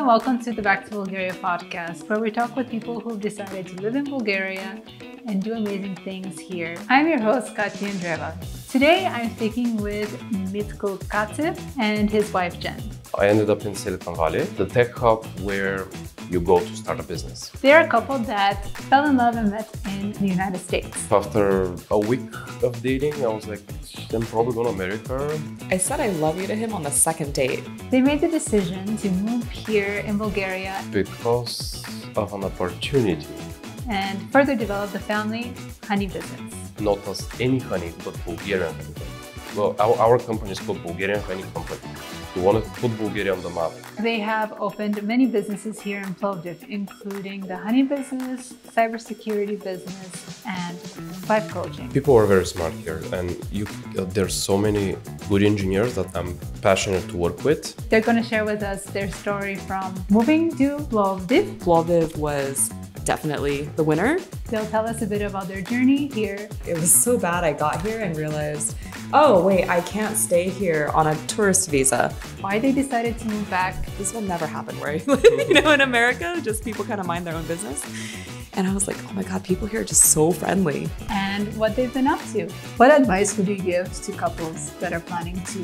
welcome to the Back to Bulgaria podcast, where we talk with people who've decided to live in Bulgaria and do amazing things here. I'm your host, Katya Andreeva. Today, I'm speaking with Mitko Katsev and his wife, Jen. I ended up in Silicon Valley, the tech hub where you go to start a business. They're a couple that fell in love and met in the United States. After a week of dating, I was like, I'm probably gonna marry her. I said I love you to him on the second date. They made the decision to move here in Bulgaria Because of an opportunity. and further develop the family honey business. Not as any honey, but Bulgarian honey. Well, our company is called Bulgarian Honey Company. We wanted to put Bulgaria on the map. They have opened many businesses here in Plovdiv, including the honey business, cybersecurity business, and life coaching. People are very smart here, and there's so many good engineers that I'm passionate to work with. They're going to share with us their story from moving to Plovdiv. Plovdiv was definitely the winner. They'll tell us a bit about their journey here. It was so bad I got here and realized, oh wait, I can't stay here on a tourist visa. Why they decided to move back. This will never happen where I live, in America, just people kind of mind their own business. And I was like, oh my God, people here are just so friendly. And what they've been up to. What advice would you give to couples that are planning to,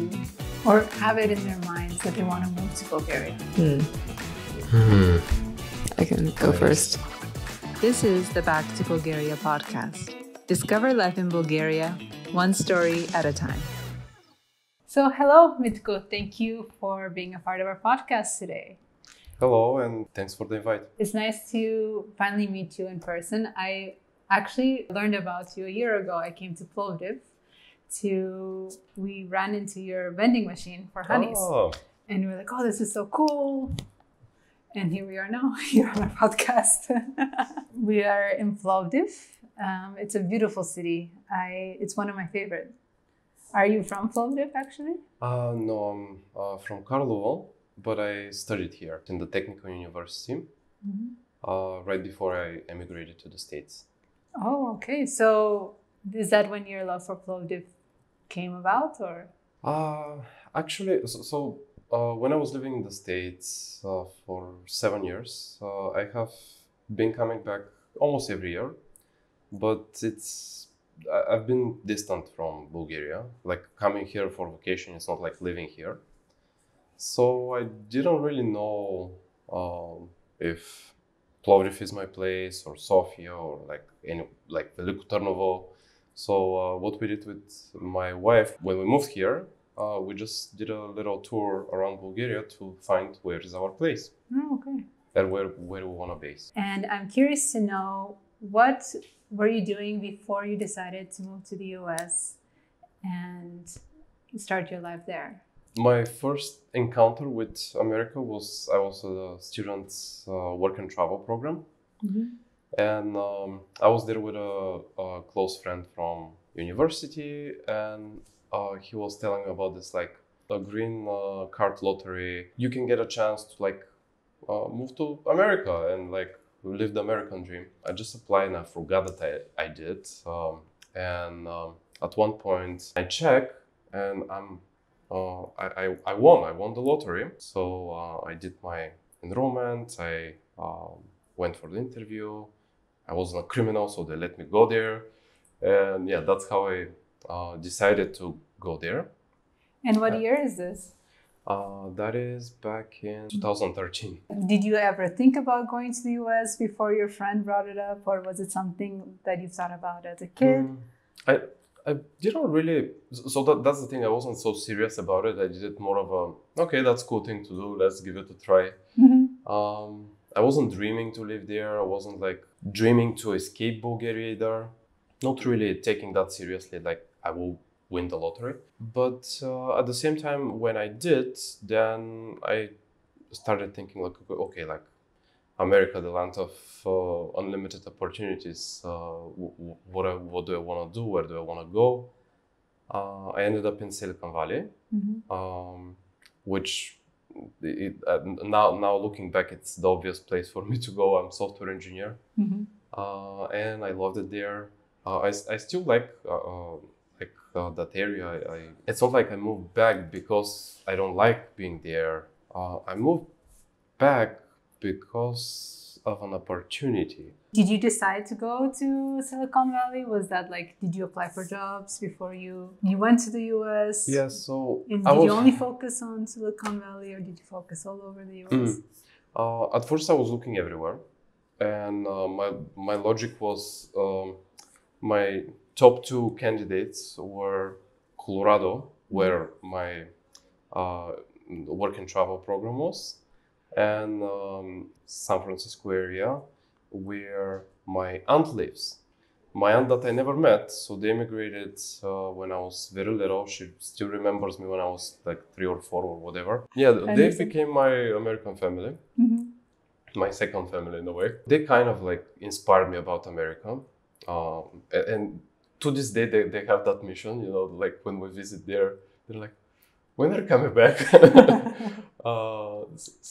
or have it in their minds that they want to move to Bulgaria? I can go first. This is the Back to Bulgaria podcast. Discover life in Bulgaria, one story at a time. So hello, Mitko. Thank you for being a part of our podcast today. Hello, and thanks for the invite. It's nice to finally meet you in person. I actually learned about you a year ago. I came to Plovdiv we ran into your vending machine for honeys. Oh. And we were like, oh, this is so cool. And here we are now, here on our podcast. We are in Plovdiv. It's a beautiful city. It's one of my favorite. Are you from Plovdiv, actually? No, I'm from Karlovo, but I studied here in the Technical University right before I emigrated to the States. Oh, okay. So is that when your love for Plovdiv came about, or? Actually, when I was living in the States for 7 years, I have been coming back almost every year, but I've been distant from Bulgaria. Like coming here for vacation, it's not like living here. So I didn't really know if Plovdiv is my place or Sofia or like Veliko Tarnovo. So what we did with my wife when we moved here, we just did a little tour around Bulgaria to find where is our place. Oh, okay. And where we want to base. And I'm curious to know, what were you doing before you decided to move to the US and start your life there? My first encounter with America was I was a student's work and travel program. And I was there with a close friend from university, and he was telling me about this like a green card lottery. You can get a chance to move to America and like live the American dream. I just applied and I forgot that I did. At one point I checked and I won the lottery. So I did my enrollment. I went for the interview. I wasn't a criminal, so they let me go there. And yeah, that's how I decided to go there. And what year is this? That is back in 2013. Did you ever think about going to the US before your friend brought it up, or was it something that you thought about as a kid? I didn't really, so that's the thing, I wasn't so serious about it. I did it more of a, okay, that's a cool thing to do, let's give it a try. I wasn't dreaming to live there. I wasn't like dreaming to escape Bulgaria either. Not really taking that seriously, like I will win the lottery. But at the same time, when I did, then I started thinking like, okay, like America, the land of unlimited opportunities. What do I want to do? Where do I want to go? I ended up in Silicon Valley, which now looking back, it's the obvious place for me to go. I'm a software engineer, and I loved it there. I still like that area. It's not like I moved back because I don't like being there. I moved back because of an opportunity. Did you decide to go to Silicon Valley? Was that like, did you apply for jobs before you went to the US? Yes, so And did you only focus on Silicon Valley, or did you focus all over the US? At first I was looking everywhere, and my logic was my top two candidates were Colorado, where my work and travel program was, and San Francisco area, where my aunt lives. My aunt that I never met, so they immigrated when I was very little. She still remembers me when I was like 3 or 4 or whatever. Yeah, they became my American family, my second family in a way. They kind of like inspired me about America, and to this day they have that mission. You know, like when we visit there, they're like, when are you coming back?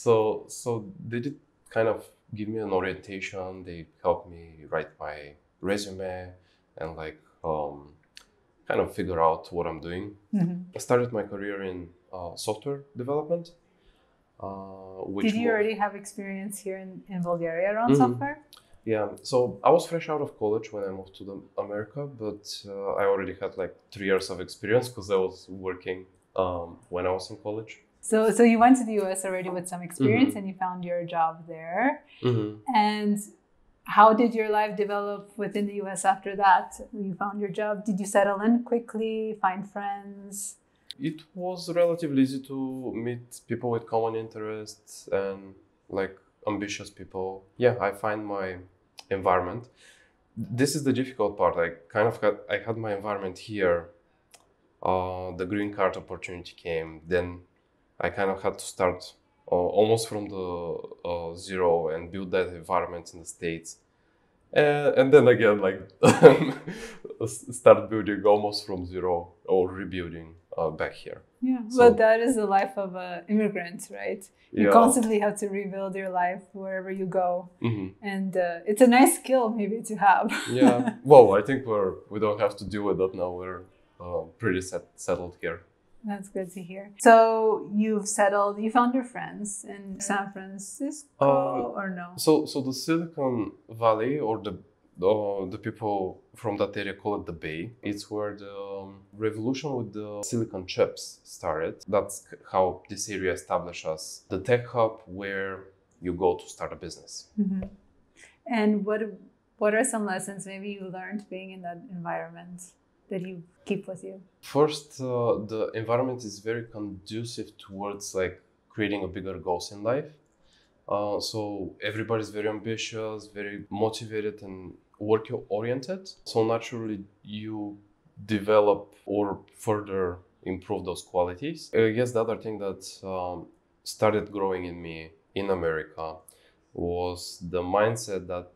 So they did kind of give me an orientation. They helped me write my resume and like kind of figure out what I'm doing. I started my career in software development. Did you already have experience here in Bulgaria around software? Yeah, so I was fresh out of college when I moved to America, but I already had like 3 years of experience because I was working when I was in college. So you went to the US already with some experience and you found your job there. And how did your life develop within the US after that? You found your job. Did you settle in quickly, find friends? It was relatively easy to meet people with common interests and like ambitious people. Yeah, I find my environment. This is the difficult part. I had my environment here. The green card opportunity came. Then I kind of had to start almost from the zero and build that environment in the States. And then again, like start building almost from zero or rebuilding back here. Yeah, but that is the life of an immigrant, right? You constantly have to rebuild your life wherever you go. And it's a nice skill maybe to have. Yeah, well, I think we don't have to deal with that now. We're pretty settled here. That's good to hear. So you've settled, you found your friends in San Francisco or no? So the Silicon Valley, or the people from that area call it the Bay. It's where the revolution with the silicon chips started. That's how this area established as the tech hub where you go to start a business. And what are some lessons maybe you learned being in that environment that you keep with you? First, the environment is very conducive towards like creating a bigger goals in life. So everybody's very ambitious, very motivated and work oriented. So naturally you develop or further improve those qualities. I guess the other thing that started growing in me in America was the mindset that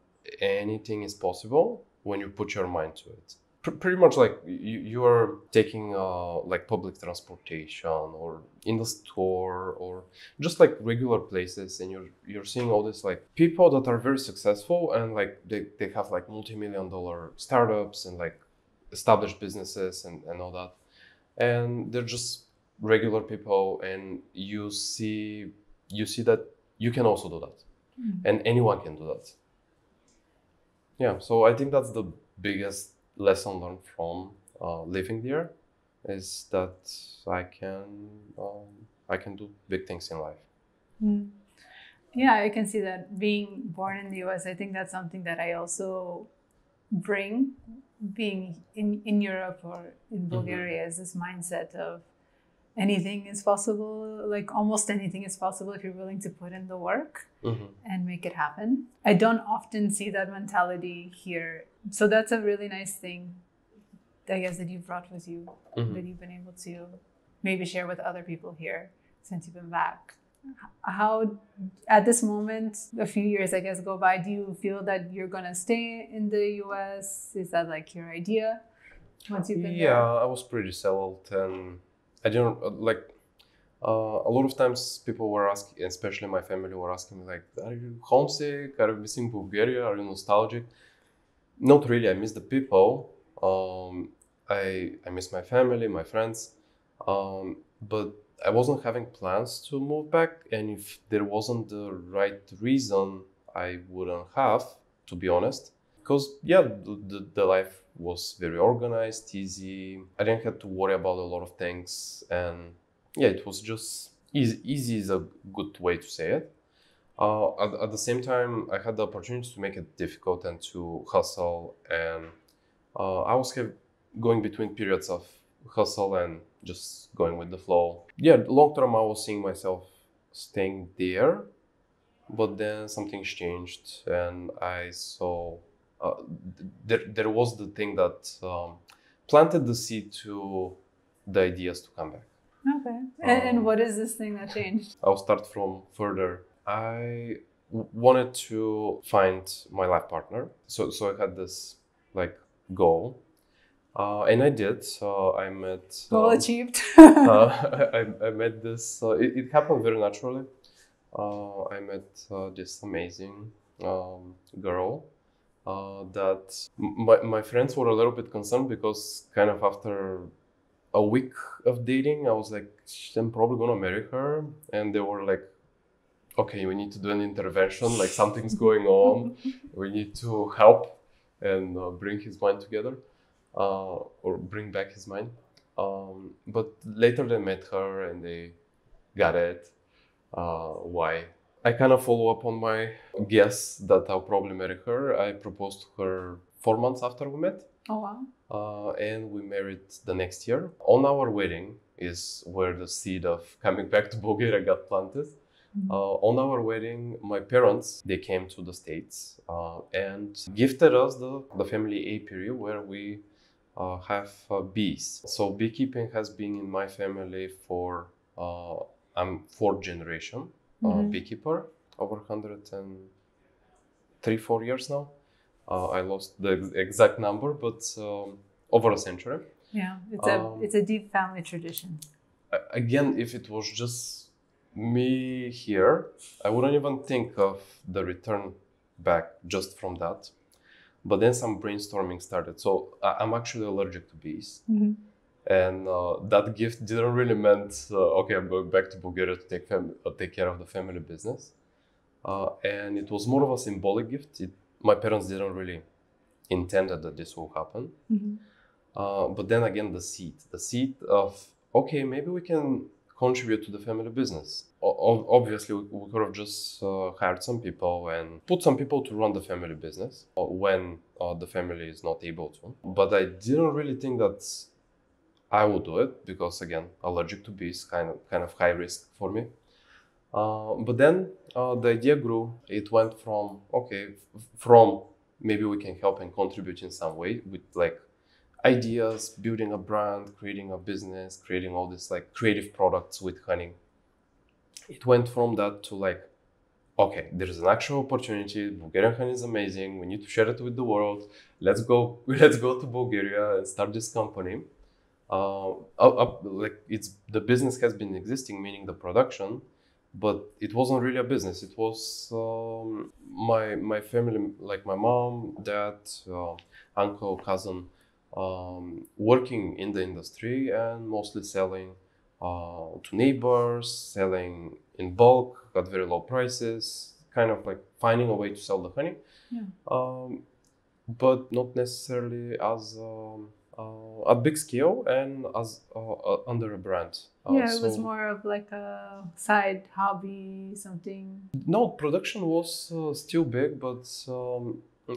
anything is possible when you put your mind to it. Pretty much like you are taking like public transportation or in the store or just like regular places, and you're seeing all this like people that are very successful and like they have like multi-million-dollar startups and like established businesses and all that, and they're just regular people, and you see that you can also do that, and anyone can do that. Yeah, so I think that's the biggest lesson learned from living there, is that I can do big things in life. Yeah, I can see that. Being born in the US, I think that's something that I also bring. Being in Europe or in Bulgaria is this mindset of anything is possible, like almost anything is possible if you're willing to put in the work and make it happen. I don't often see that mentality here. So that's a really nice thing, I guess, that you've brought with you, that you've been able to maybe share with other people here since you've been back. How, at this moment, a few years, I guess, go by, do you feel that you're going to stay in the US? Is that like your idea once you've been there? Yeah, I was pretty settled, and I don't like a lot of times people were asking, especially my family were asking me like, are you homesick? Are you missing Bulgaria? Are you nostalgic? Not really. I miss the people. I miss my family, my friends. But I wasn't having plans to move back, and if there wasn't the right reason, I wouldn't have, to be honest. Because yeah, the life was very organized, easy. I didn't have to worry about a lot of things, and yeah, it was just easy. Easy is a good way to say it. At the same time, I had the opportunity to make it difficult and to hustle, and I was going between periods of hustle and just going with the flow. Yeah, long term, I was seeing myself staying there, but then something's changed, and I saw there was the thing that planted the seed to the ideas to come back. Okay. And what is this thing that changed? I'll start from further. I wanted to find my life partner, so I had this like goal, and I did. I met. Goal achieved. I met this. It happened very naturally. I met this amazing girl that my friends were a little bit concerned because kind of after a week of dating, I was like, I'm probably gonna marry her, and they were like, okay, we need to do an intervention, like something's going on. We need to help and bring his mind together, or bring back his mind. But later they met her and they got it. Why? I kind of follow up on my guess that I'll probably marry her. I proposed to her 4 months after we met. Oh, wow. And we married the next year. On our wedding is where the seed of coming back to Bulgaria got planted. Mm-hmm. On our wedding, my parents, they came to the States and gifted us the family apiary where we have bees. So beekeeping has been in my family for, I'm 4th generation beekeeper, over 103-4 years now. I lost the exact number, but over a century. Yeah, it's a deep family tradition. Again, if it was just me here, I wouldn't even think of the return back just from that. But then some brainstorming started. So I'm actually allergic to bees. Mm-hmm. And that gift didn't really meant, okay, I'm going back to Bulgaria to take care of the family business. And it was more of a symbolic gift. My parents didn't really intend that this will happen. Mm-hmm. But then again, the seed of, okay, maybe we can contribute to the family business. Obviously, we could have just hired some people and put some people to run the family business when the family is not able to. But I didn't really think that I would do it because, again, allergic to bees, kind of high risk for me. But then the idea grew. It went from, okay, from maybe we can help and contribute in some way with like ideas, building a brand, creating a business, creating all this like creative products with honey. It went from that to like, okay, there's an actual opportunity. Bulgarian honey is amazing. We need to share it with the world. Let's go to Bulgaria and start this company. Like the business has been existing, meaning the production, but it wasn't really a business. It was my family, like my mom, dad, uncle, cousin, working in the industry and mostly selling to neighbors, selling in bulk at very low prices, kind of like finding a way to sell the honey, but not necessarily as a big scale and as under a brand. It was more of like a side hobby, something. No, production was still big, but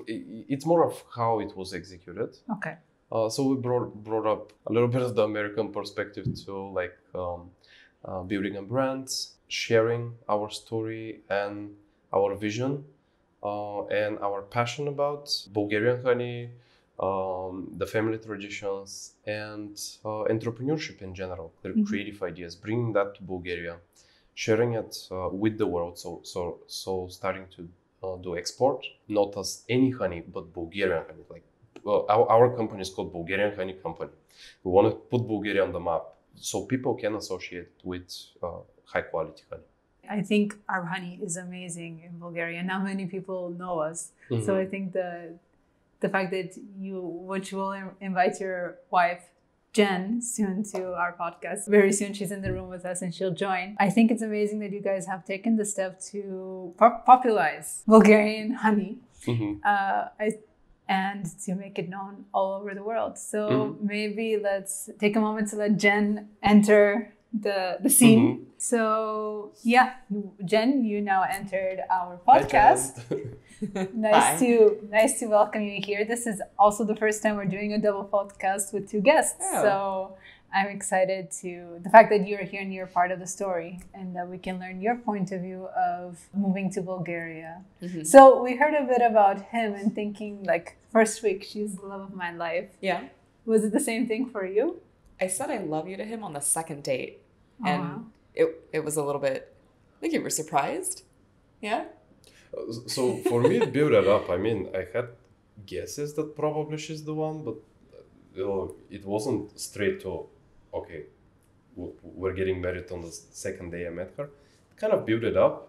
it's more of how it was executed. Okay. So we brought up a little bit of the American perspective to like building a brand, sharing our story and our vision and our passion about Bulgarian honey, the family traditions, and entrepreneurship in general, creative ideas, bringing that to Bulgaria, sharing it with the world. So starting to do export, not as any honey, but Bulgarian honey. Like our company is called Bulgarian Honey Company. We want to put Bulgaria on the map so people can associate with high quality honey. I think our honey is amazing in Bulgaria. Not many people know us. Mm-hmm. So I think the fact that you will invite your wife Jen soon to our podcast. Very soon she's in the room with us and she'll join. I think it's amazing that you guys have taken the step to popularize Bulgarian honey and to make it known all over the world. So maybe let's take a moment to let Jen enter the scene. So yeah, Jen, you now entered our podcast. Nice to welcome you here. This is also the first time we're doing a double podcast with two guests. Oh. So I'm excited to the fact that you're here and you're part of the story and that we can learn your point of view of moving to Bulgaria. So we heard a bit about him and thinking like first week, she's the love of my life. Yeah. Was it the same thing for you? I said I love you to him on the second date. And it was a little bit, I think you were surprised. Yeah. So for me, it built it up. I mean, I had guesses that probably she's the one, but it wasn't straight to, okay, we're getting married on the second day I met her. It kind of built it up,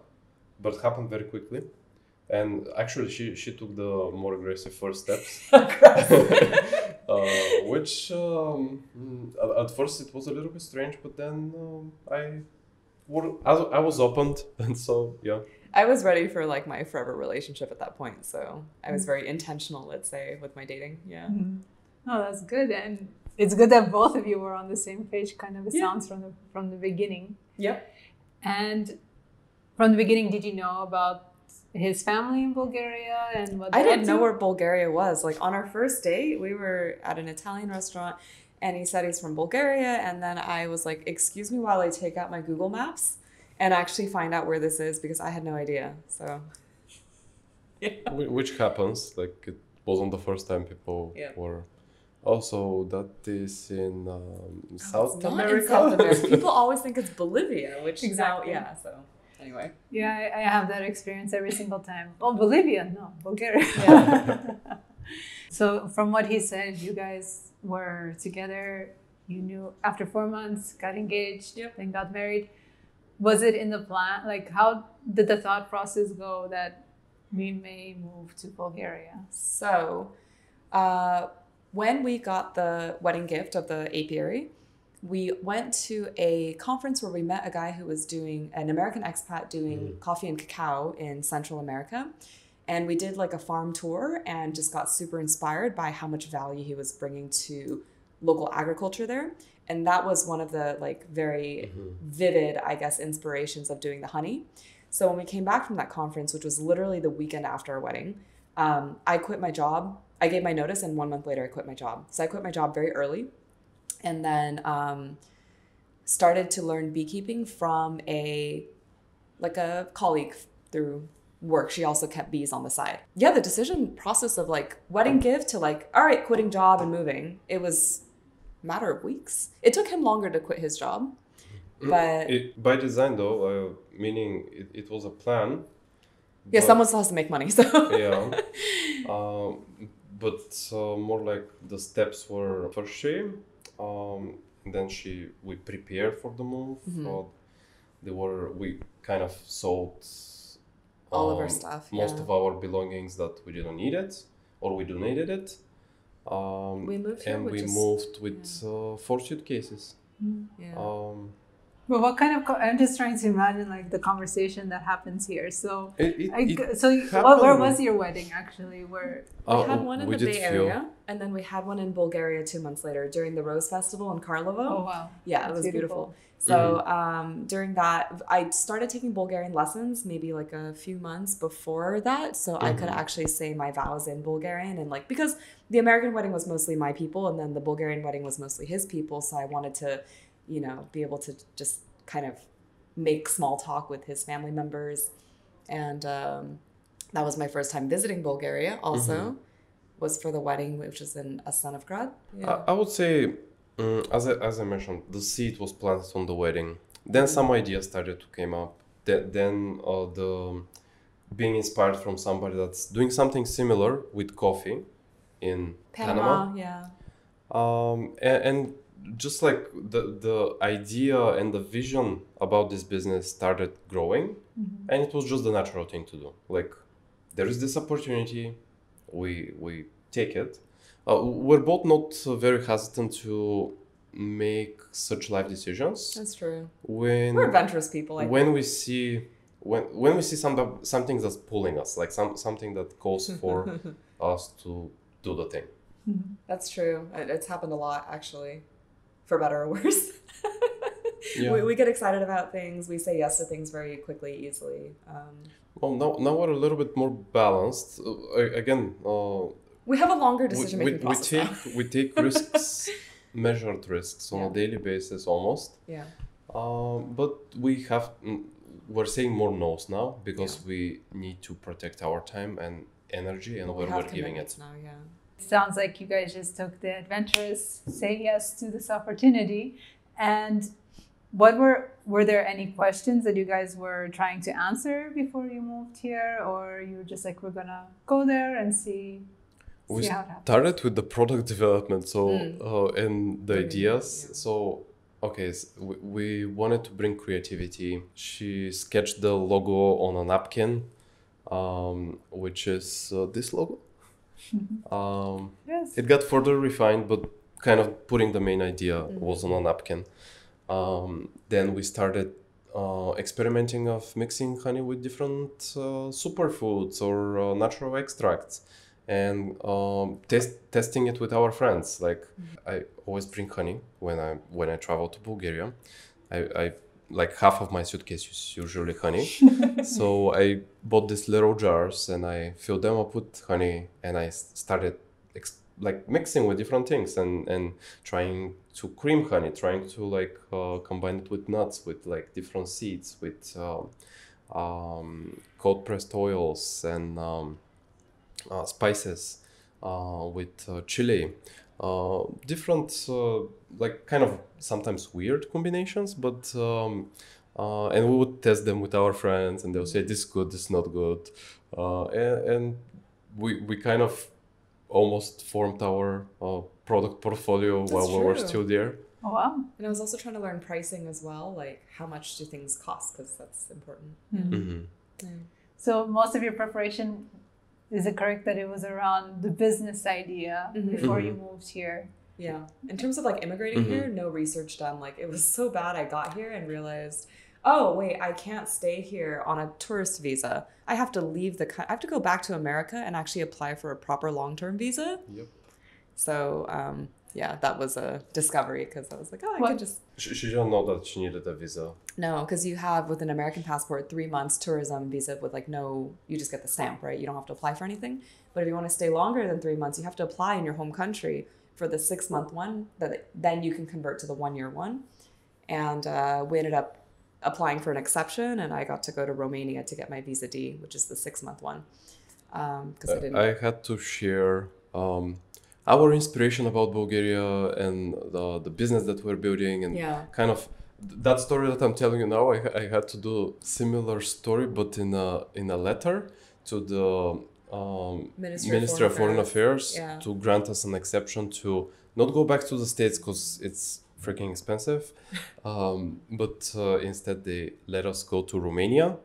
but it happened very quickly. And actually, she took the more aggressive first steps. Which at first it was a little bit strange, but then I was opened, and so yeah. I was ready for like my forever relationship at that point, so I was very intentional, let's say, with my dating. Yeah. Oh, that's good, and it's good that both of you were on the same page. Kind of, it sounds from the beginning. Yep. And from the beginning, did you know about his family in Bulgaria and what? I didn't know where Bulgaria was. Like on our first date, we were at an Italian restaurant and he said he's from Bulgaria. And then I was like, excuse me while I take out my Google Maps and actually find out where this is because I had no idea. So, yeah. Which happens. Like it wasn't the first time people were. Also, that is in South America. In South America. People always think it's Bolivia, which exactly. Now, so. Anyway. Yeah, I have that experience every single time. Oh, Bolivia, no, Bulgaria. Yeah. So from what he said, you guys were together, you knew after 4 months, got engaged, then got married. Was it in the plan? Like how did the thought process go that we may move to Bulgaria? So when we got the wedding gift of the apiary, we went to a conference where we met a guy who was doing an American expat doing coffee and cacao in Central America. And we did like a farm tour and just got super inspired by how much value he was bringing to local agriculture there. And that was one of the like very vivid, I guess, inspirations of doing the honey. So when we came back from that conference, which was literally the weekend after our wedding, I quit my job. I gave my notice and 1 month later I quit my job. So I quit my job very early. And then started to learn beekeeping from a colleague through work. She also kept bees on the side. Yeah, the decision process of like wedding gift to like, all right, quitting job and moving, it was a matter of weeks. It took him longer to quit his job. But by design though, meaning it was a plan. Yeah, someone still has to make money. So yeah. But more like the steps were first shame. Then we prepared for the move. We kind of sold all of our stuff, most of our belongings that we didn't need it or we donated it. We moved here, and we moved with 4 suitcases. But what kind of? I'm just trying to imagine like the conversation that happens here. So, where was your wedding actually? Where we had one in the Bay Area, and then we had one in Bulgaria 2 months later during the Rose Festival in Karlovo. Oh wow! Yeah, it was beautiful. So during that, I started taking Bulgarian lessons maybe like a few months before that, so I could actually say my vows in Bulgarian and like because the American wedding was mostly my people, and then the Bulgarian wedding was mostly his people, so I wanted to, be able to just kind of make small talk with his family members. And that was my first time visiting Bulgaria also, was for the wedding, which was in Asanovgrad. Yeah. I would say, as I mentioned, the seed was planted on the wedding. Then some ideas started to come up. Then the being inspired from somebody that's doing something similar with coffee in Panama. Yeah. And just like the idea and the vision about this business started growing, and it was just the natural thing to do. Like, there is this opportunity, we take it. We're both not very hesitant to make such life decisions. That's true. When We're adventurous people. I when think. we see when we see something that's pulling us, like something that calls for us to do the thing. That's true. It's happened a lot, actually, for better or worse. Yeah. We get excited about things. We say yes to things very quickly, easily. Well, now we're a little bit more balanced. Again, We have a longer decision-making process. we take risks, measured risks on Yeah. a daily basis almost. Yeah. But we're saying more no's now because we need to protect our time and energy and where have we're giving it. commitments now, yeah. Sounds like you guys just took the adventurous say yes to this opportunity. And were there any questions that you guys were trying to answer before you moved here, or you were just like, we're gonna go there and see We how it happens? started with the product development, and the ideas. Yeah. So, okay, we wanted to bring creativity. She sketched the logo on a napkin, which is this logo. Yes. It got further refined, but kind of putting the main idea was on a napkin. Then we started experimenting of mixing honey with different superfoods or natural extracts, and testing it with our friends. Like I always bring honey when I travel to Bulgaria. I like half of my suitcase is usually honey. So I bought these little jars and I filled them up with honey, and I started like mixing with different things and trying to cream honey, trying to like combine it with nuts, with like different seeds, with cold pressed oils and spices, with chili, different like kind of sometimes weird combinations, but and we would test them with our friends, and they'll say this is good, this is not good, and we kind of almost formed our product portfolio while we were true. still there. Oh, wow. And I was also trying to learn pricing as well, like how much do things cost, because that's important. Yeah. So most of your preparation, is it correct that it was around the business idea before you moved here? Yeah. In terms of like immigrating here, no research done. Like it was so bad. I got here and realized, oh wait, I can't stay here on a tourist visa. I have to leave I have to go back to America and actually apply for a proper long-term visa. Yep. So yeah, that was a discovery, because I was like, oh, I can just... She didn't know that she needed a visa. No, because you have with an American passport 3 months tourism visa with like you just get the stamp, right? You don't have to apply for anything. But if you want to stay longer than 3 months, you have to apply in your home country for the 6-month one, then you can convert to the 1-year one. And we ended up applying for an exception, and I got to go to Romania to get my visa D, which is the 6-month one. Because I had to share our inspiration about Bulgaria and the business that we're building, and kind of that story that I'm telling you now. I had to do similar story, but in a letter to the Ministry of Foreign Affairs to grant us an exception to not go back to the States because it's freaking expensive, but instead they let us go to Romania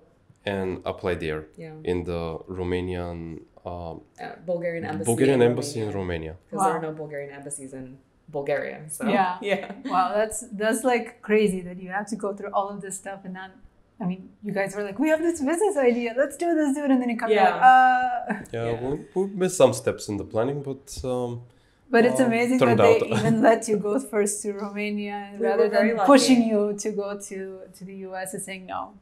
and apply there in the Romanian Bulgarian embassy in Romania. Because there are no Bulgarian embassies in Bulgaria. So yeah. Wow, that's like crazy that you have to go through all of this stuff, and then I mean, you guys were like, we have this business idea, let's do this, and then you come back. We missed some steps in the planning, but it's amazing that they even let you go first to Romania rather than pushing you to go to the US and saying no.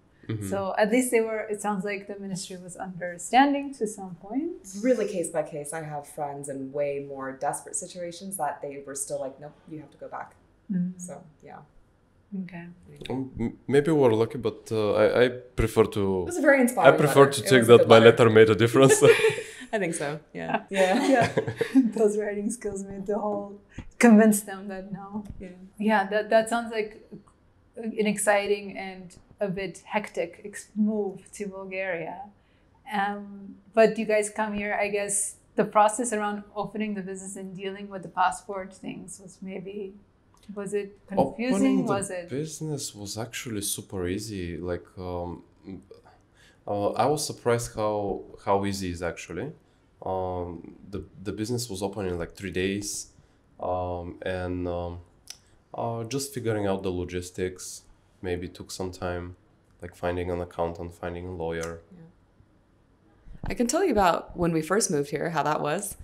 So at least it sounds like the ministry was understanding to some point. Really case by case. I have friends in way more desperate situations that they were still like, nope, you have to go back. So yeah. Okay. Maybe we're lucky, but I prefer to. It was a very inspiring. I prefer to check that my letter made a difference. I think so. Yeah. Those writing skills made convinced them that no. Yeah. That sounds like an exciting and a bit hectic move to Bulgaria. But you guys come here, I guess the process around opening the business and dealing with the passport things was it confusing? Business was actually super easy. Like I was surprised how easy it is actually. The business was open in like 3 days, and Just figuring out the logistics. Maybe took some time, like finding an accountant, finding a lawyer. Yeah. I can tell you about when we first moved here, how that was.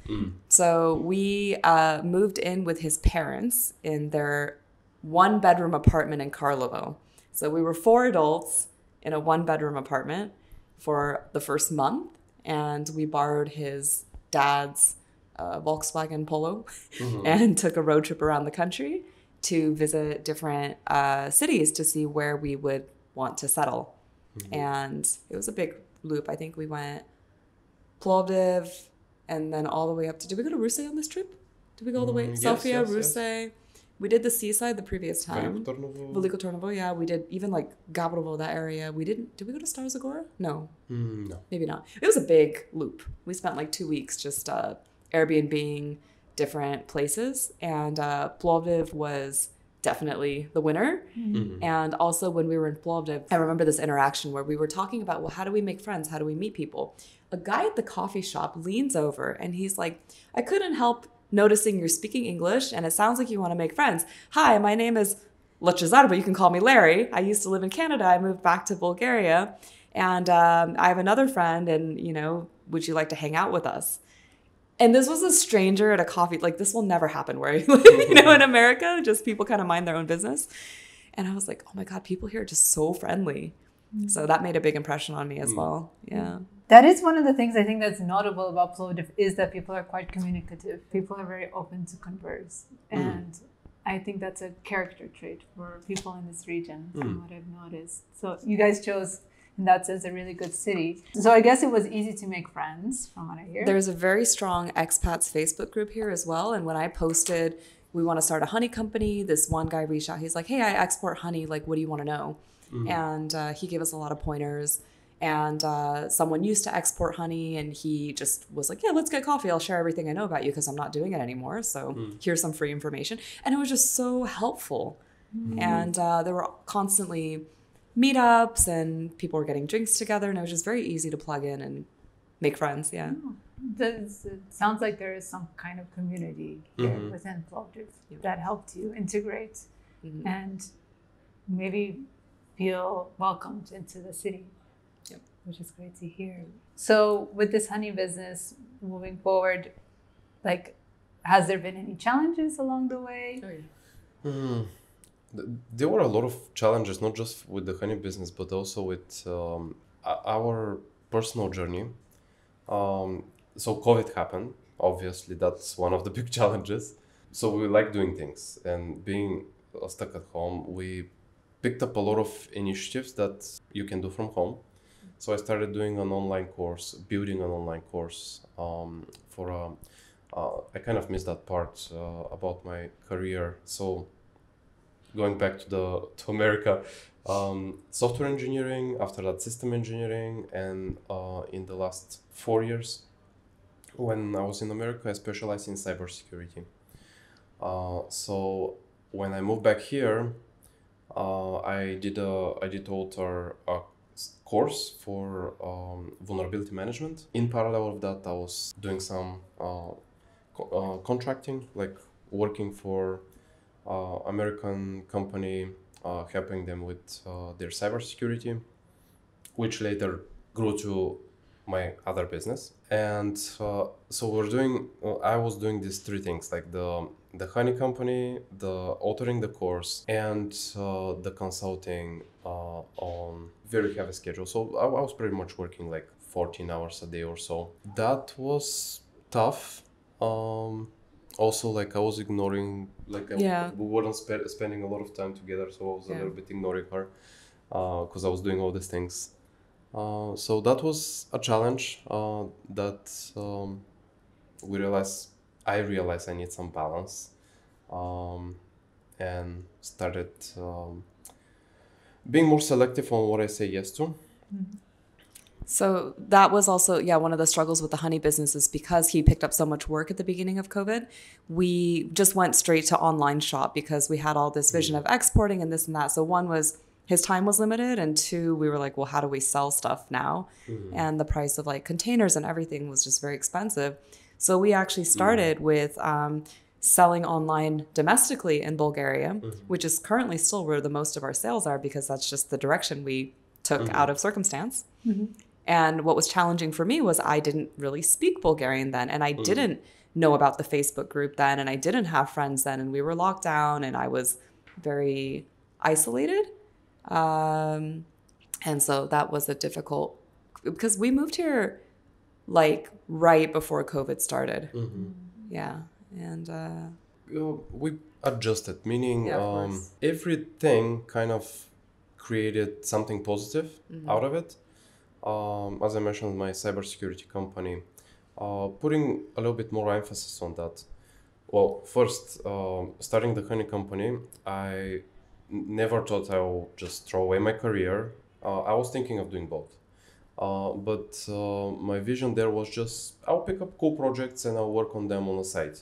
So we moved in with his parents in their 1-bedroom apartment in Karlovo. So we were 4 adults in a 1-bedroom apartment for the first month, and we borrowed his dad's Volkswagen Polo and took a road trip around the country to visit different cities to see where we would want to settle. And it was a big loop. I think we went Plovdiv and then all the way up to... Did we go to Ruse on this trip? Did we go all the way? Yes, Sofia, yes, Ruse. yes. We did the seaside the previous time. Veliko Tarnovo, yeah. We did even like Gabrovo, that area. Did we go to Stara Zagora? No. No. Maybe not. It was a big loop. We spent like 2 weeks just Airbnb-ing different places. And Plovdiv was definitely the winner. And also when we were in Plovdiv, I remember this interaction where we were talking about, well, how do we make friends? How do we meet people? A guy at the coffee shop leans over and he's like, I couldn't help noticing you're speaking English and it sounds like you want to make friends. Hi, my name is Lachazar, but you can call me Larry. I used to live in Canada. I moved back to Bulgaria and I have another friend and, would you like to hang out with us? And this was a stranger at a coffee. Like, this will never happen where I live, in America, just people kind of mind their own business. And I was like, oh my God, people here are just so friendly. So that made a big impression on me as well. Yeah. That is one of the things I think that's notable about Plovdiv is that people are quite communicative. People are very open to converse. And I think that's a character trait for people in this region from what I've noticed. So you guys chose, in that sense, a really good city. So I guess it was easy to make friends from what I hear. There's a very strong expats Facebook group here as well. And when I posted, we want to start a honey company, this one guy reached out. He's like, hey, I export honey. Like, what do you want to know? And he gave us a lot of pointers. And someone used to export honey and he just was like, yeah, let's get coffee. I'll share everything I know about you because I'm not doing it anymore. So here's some free information. And it was just so helpful. And there were constantly meetups and people were getting drinks together. And it was just very easy to plug in and make friends. Yeah. It sounds like there is some kind of community here within Plovdiv that helped you integrate and maybe feel welcomed into the city. Which is great to hear. So with this honey business moving forward, like, has there been any challenges along the way? There were a lot of challenges, not just with the honey business, but also with our personal journey. So COVID happened. Obviously, that's one of the big challenges. So we like doing things and being stuck at home. We picked up a lot of initiatives that you can do from home. So I started doing an online course, building an online course I kind of missed that part about my career. So going back to America, software engineering, after that system engineering, and in the last 4 years, when I was in America, I specialized in cybersecurity. So when I moved back here, I did author a course for vulnerability management. In parallel of that, I was doing some contracting, like working for American company, helping them with their cybersecurity, which later grew to my other business. And so I was doing these 3 things, like the honey company, the authoring the course, and the consulting on very heavy schedule. So I was pretty much working like 14 hours a day or so. That was tough. Also, like I was ignoring, like we weren't spending a lot of time together, so I was a little bit ignoring her because I was doing all these things. So that was a challenge that I realized I need some balance, and started being more selective on what I say yes to. So that was also, one of the struggles with the honey business is because he picked up so much work at the beginning of COVID, we just went straight to online shop because we had all this vision of exporting and this and that. So one was his time was limited, and 2, we were like, well, how do we sell stuff now? And the price of like containers and everything was just very expensive. So we actually started with selling online domestically in Bulgaria, which is currently still where the most of our sales are because that's just the direction we took out of circumstance. And what was challenging for me was I didn't really speak Bulgarian then, and I didn't know about the Facebook group then, and I didn't have friends then, and we were locked down, and I was very isolated. And so that was a difficult, because we moved here like right before COVID started. Yeah. And we adjusted, meaning Yeah, everything kind of created something positive out of it. As I mentioned, my cybersecurity company, putting a little bit more emphasis on that. Well, first, starting the honey company, I never thought I would just throw away my career. I was thinking of doing both. But my vision there was just, I'll pick up cool projects and I'll work on them on the side,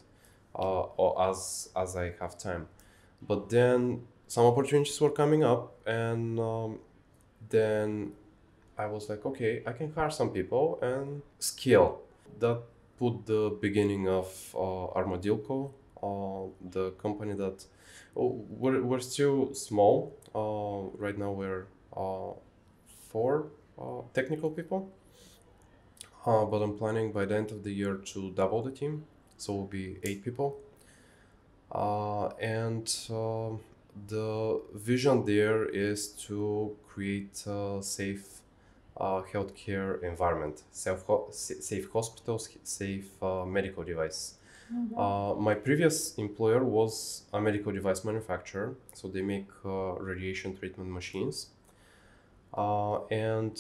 or as I have time. But then some opportunities were coming up, and then I was like, okay, I can hire some people and scale. That put the beginning of Armadillo, the company that we're still small. Right now we're 4 technical people, but I'm planning by the end of the year to double the team, so we'll be 8 people. And the vision there is to create a safe healthcare environment, safe hospitals, safe medical device. My previous employer was a medical device manufacturer, so they make radiation treatment machines. And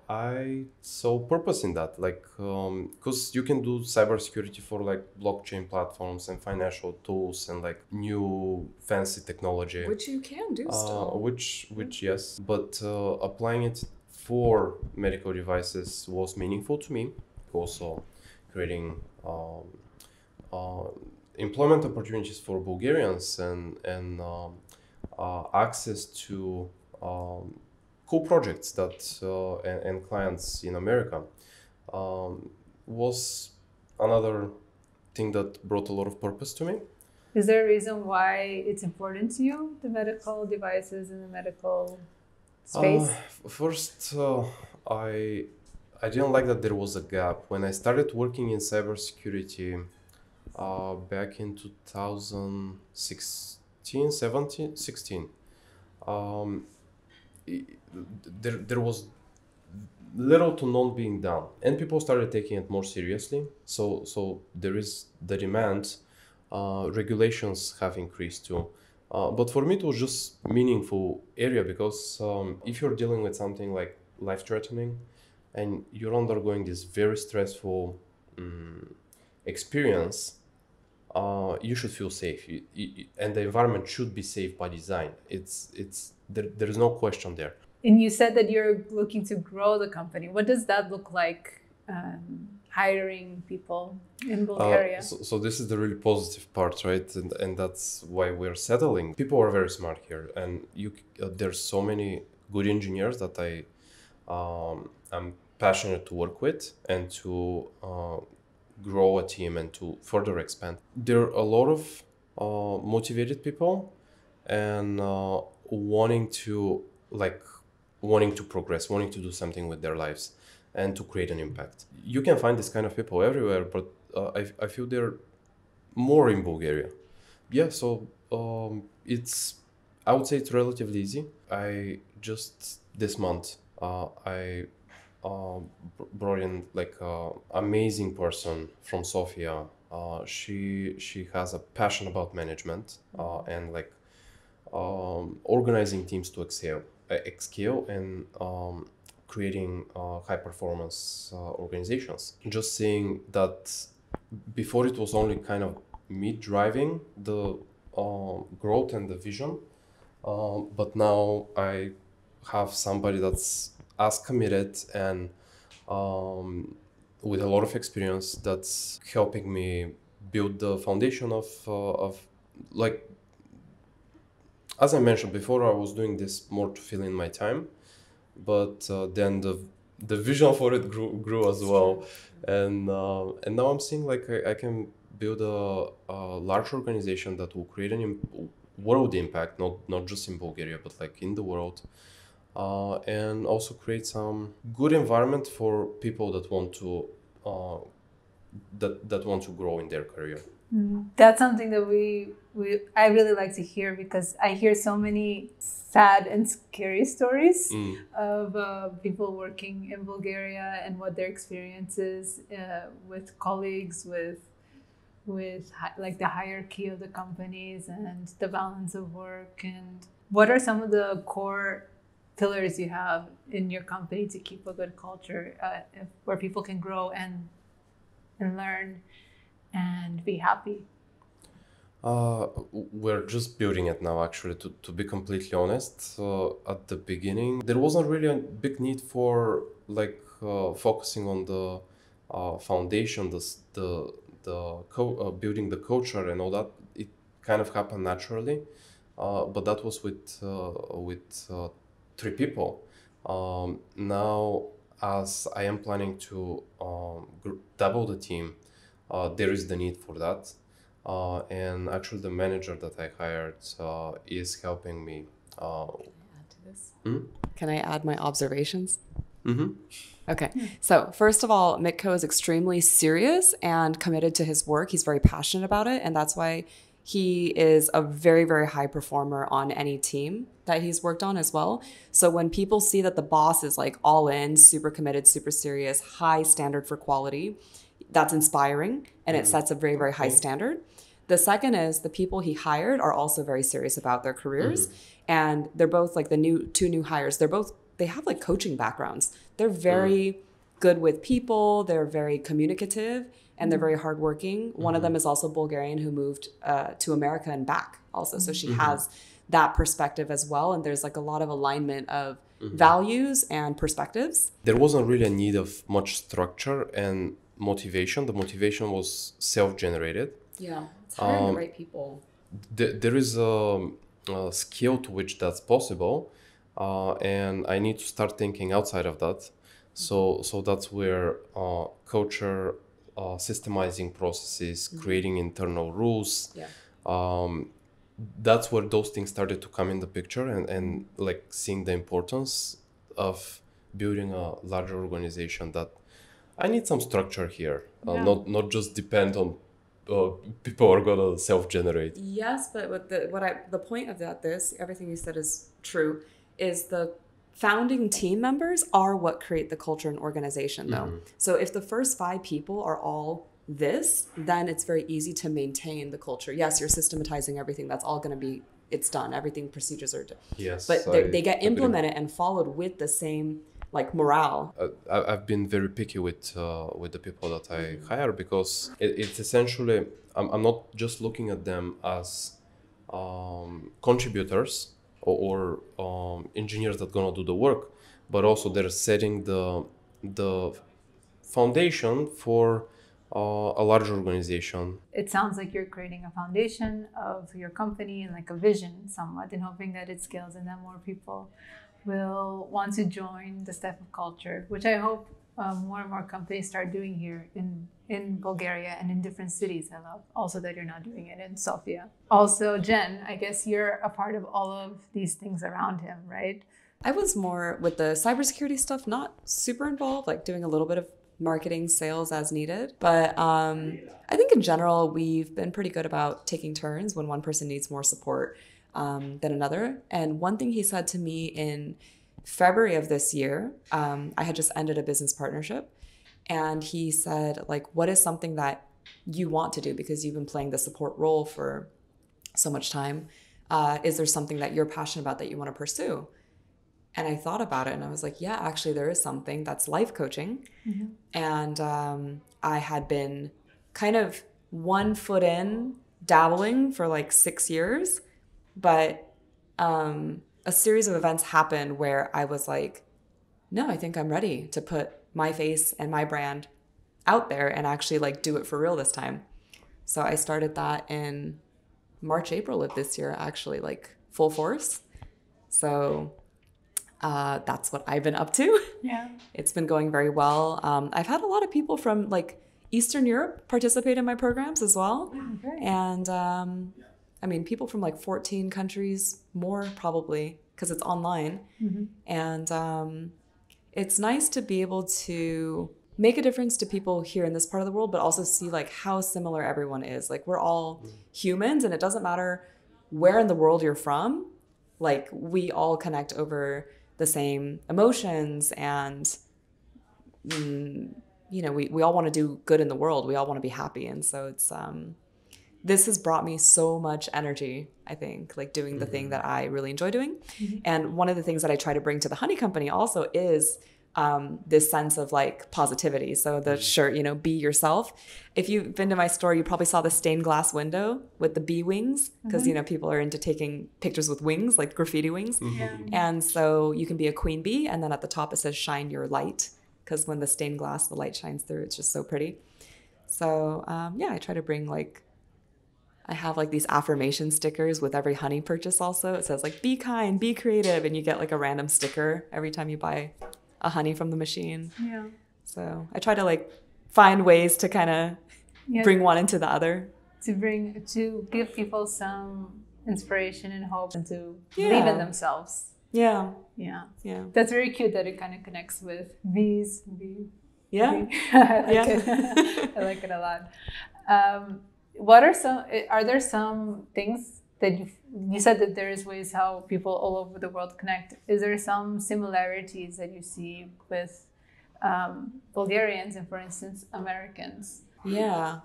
I saw purpose in that, like, because you can do cybersecurity for like blockchain platforms and financial tools and like new fancy technology, which you can do still. Which yes, but applying it for medical devices was meaningful to me. Also, creating employment opportunities for Bulgarians and access to cool projects that and clients in America was another thing that brought a lot of purpose to me. Is there a reason why it's important to you, the medical devices in the medical space? First, I didn't like that there was a gap. When I started working in cybersecurity back in 2016, 17, 16, there was little to none being done, and people started taking it more seriously. So there is the demand. Regulations have increased too. But for me, it was just meaningful area because if you're dealing with something like life-threatening and you're undergoing this very stressful experience, you should feel safe, and the environment should be safe by design. There is no question there. And you said that you're looking to grow the company. What does that look like? Hiring people in Bulgaria. So this is the really positive part, right? And that's why we're settling. People are very smart here, and there's so many good engineers that I'm passionate to work with and to grow a team and to further expand. There are a lot of motivated people and wanting to progress, wanting to do something with their lives and to create an impact. You can find this kind of people everywhere, but I feel they're more in Bulgaria. Yeah, so I would say it's relatively easy. I just this month I brought in like an amazing person from Sofia. She has a passion about management and like organizing teams to excel and creating high performance organizations. Just saying that before it was only kind of me driving the growth and the vision, but now I have somebody that's as committed and with a lot of experience that's helping me build the foundation of like, as I mentioned before, I was doing this more to fill in my time, but then the vision for it grew as well, and now I'm seeing like I can build a large organization that will create world impact, not just in Bulgaria, but like in the world, and also create some good environment for people that want to that want to grow in their career. That's something that I really like to hear, because I hear so many sad and scary stories of people working in Bulgaria and what their experience is with colleagues, with like the hierarchy of the companies and the balance of work. And what are some of the core pillars you have in your company to keep a good culture where people can grow and learn and be happy? We're just building it now, actually, to be completely honest. At the beginning, there wasn't really a big need for like focusing on the foundation, building the culture and all that. It kind of happened naturally, but that was with 3 people. Now, as I am planning to double the team, there is the need for that. And actually the manager that I hired is helping me. Can I add to this? Can I add my observations? Okay. So first of all, Mitko is extremely serious and committed to his work. He's very passionate about it. And that's why he is a very, very high performer on any team that he's worked on as well. So when people see that the boss is like all in, super committed, super serious, high standard for quality, that's inspiring, and it sets a very, very high standard. The second is the people he hired are also very serious about their careers. And they're both like the 2 new hires. They have like coaching backgrounds. They're very good with people. They're very communicative, and they're very hardworking. One of them is also Bulgarian, who moved to America and back also. So she has that perspective as well. And there's like a lot of alignment of values and perspectives. There wasn't really a need of much structure and motivation. The motivation was self-generated. Yeah, it's hiring the right people. There is a skill to which that's possible, and I need to start thinking outside of that. So that's where culture, systemizing processes, creating internal rules. That's where those things started to come in the picture, and like seeing the importance of building a larger organization. That I need some structure here, not just depend on people are gonna self-generate. Yes, but with the point of everything you said is true, is the founding team members are what create the culture and organization, though. So if the first 5 people are all this, then it's very easy to maintain the culture. Yes, you're systematizing everything. That's all going to be, it's done. Everything, procedures are done. Yes, but they get implemented and followed with the same like morale. I've been very picky with the people that I hire, because it's essentially, I'm not just looking at them as contributors or engineers that gonna do the work, but also they're setting the foundation for a larger organization. It sounds like you're creating a foundation of your company and like a vision somewhat, and hoping that it scales and that more people will want to join this type of culture, which I hope more and more companies start doing here in Bulgaria and in different cities. I love also that you're not doing it in Sofia. Also, Jen, I guess you're a part of all of these things around him, right? I was more with the cybersecurity stuff, not super involved, like doing a little bit of marketing, sales as needed. But I think in general, we've been pretty good about taking turns when one person needs more support than another. And one thing he said to me in February of this year, I had just ended a business partnership. And he said, like, what is something that you want to do because you've been playing the support role for so much time? Is there something that you're passionate about that you want to pursue? And I thought about it and I was like, yeah, actually there is something that's life coaching. Mm-hmm. And I had been kind of one foot in dabbling for like 6 years, but a series of events happened where I was like, no, I think I'm ready to put my face and my brand out there and actually like do it for real this time. So I started that in March, April of this year, actually, like full force. So that's what I've been up to. Yeah. It's been going very well. I've had a lot of people from like Eastern Europe participate in my programs as well. Okay. And I mean, people from like 14 countries, more probably, because it's online. And it's nice to be able to make a difference to people here in this part of the world, but also see like how similar everyone is. Like we're all humans, and it doesn't matter where in the world you're from. Like we all connect over the same emotions, and you know, we all want to do good in the world. We all want to be happy. And so it's this has brought me so much energy, I think, like doing the thing that I really enjoy doing. And one of the things that I try to bring to the honey company also is this sense of like positivity. So the shirt, you know, be yourself. If you've been to my store, you probably saw the stained glass window with the bee wings, because you know, people are into taking pictures with wings, like graffiti wings. And so you can be a queen bee, and then at the top it says shine your light, because when the stained glass, the light shines through, it's just so pretty. So yeah, I try to bring like, I have like these affirmation stickers with every honey purchase also. It says like, be kind, be creative, and you get like a random sticker every time you buy a honey from the machine. Yeah. So I try to like find ways to kind of bring one into the other. To give people some inspiration and hope, and to believe in themselves. Yeah. Yeah. Yeah. That's very cute that it kind of connects with bees. Yeah. I like it. I like it a lot. Are there some things that you said that there is ways how people all over the world connect? Is there some similarities that you see with Bulgarians and, for instance, Americans? Yeah.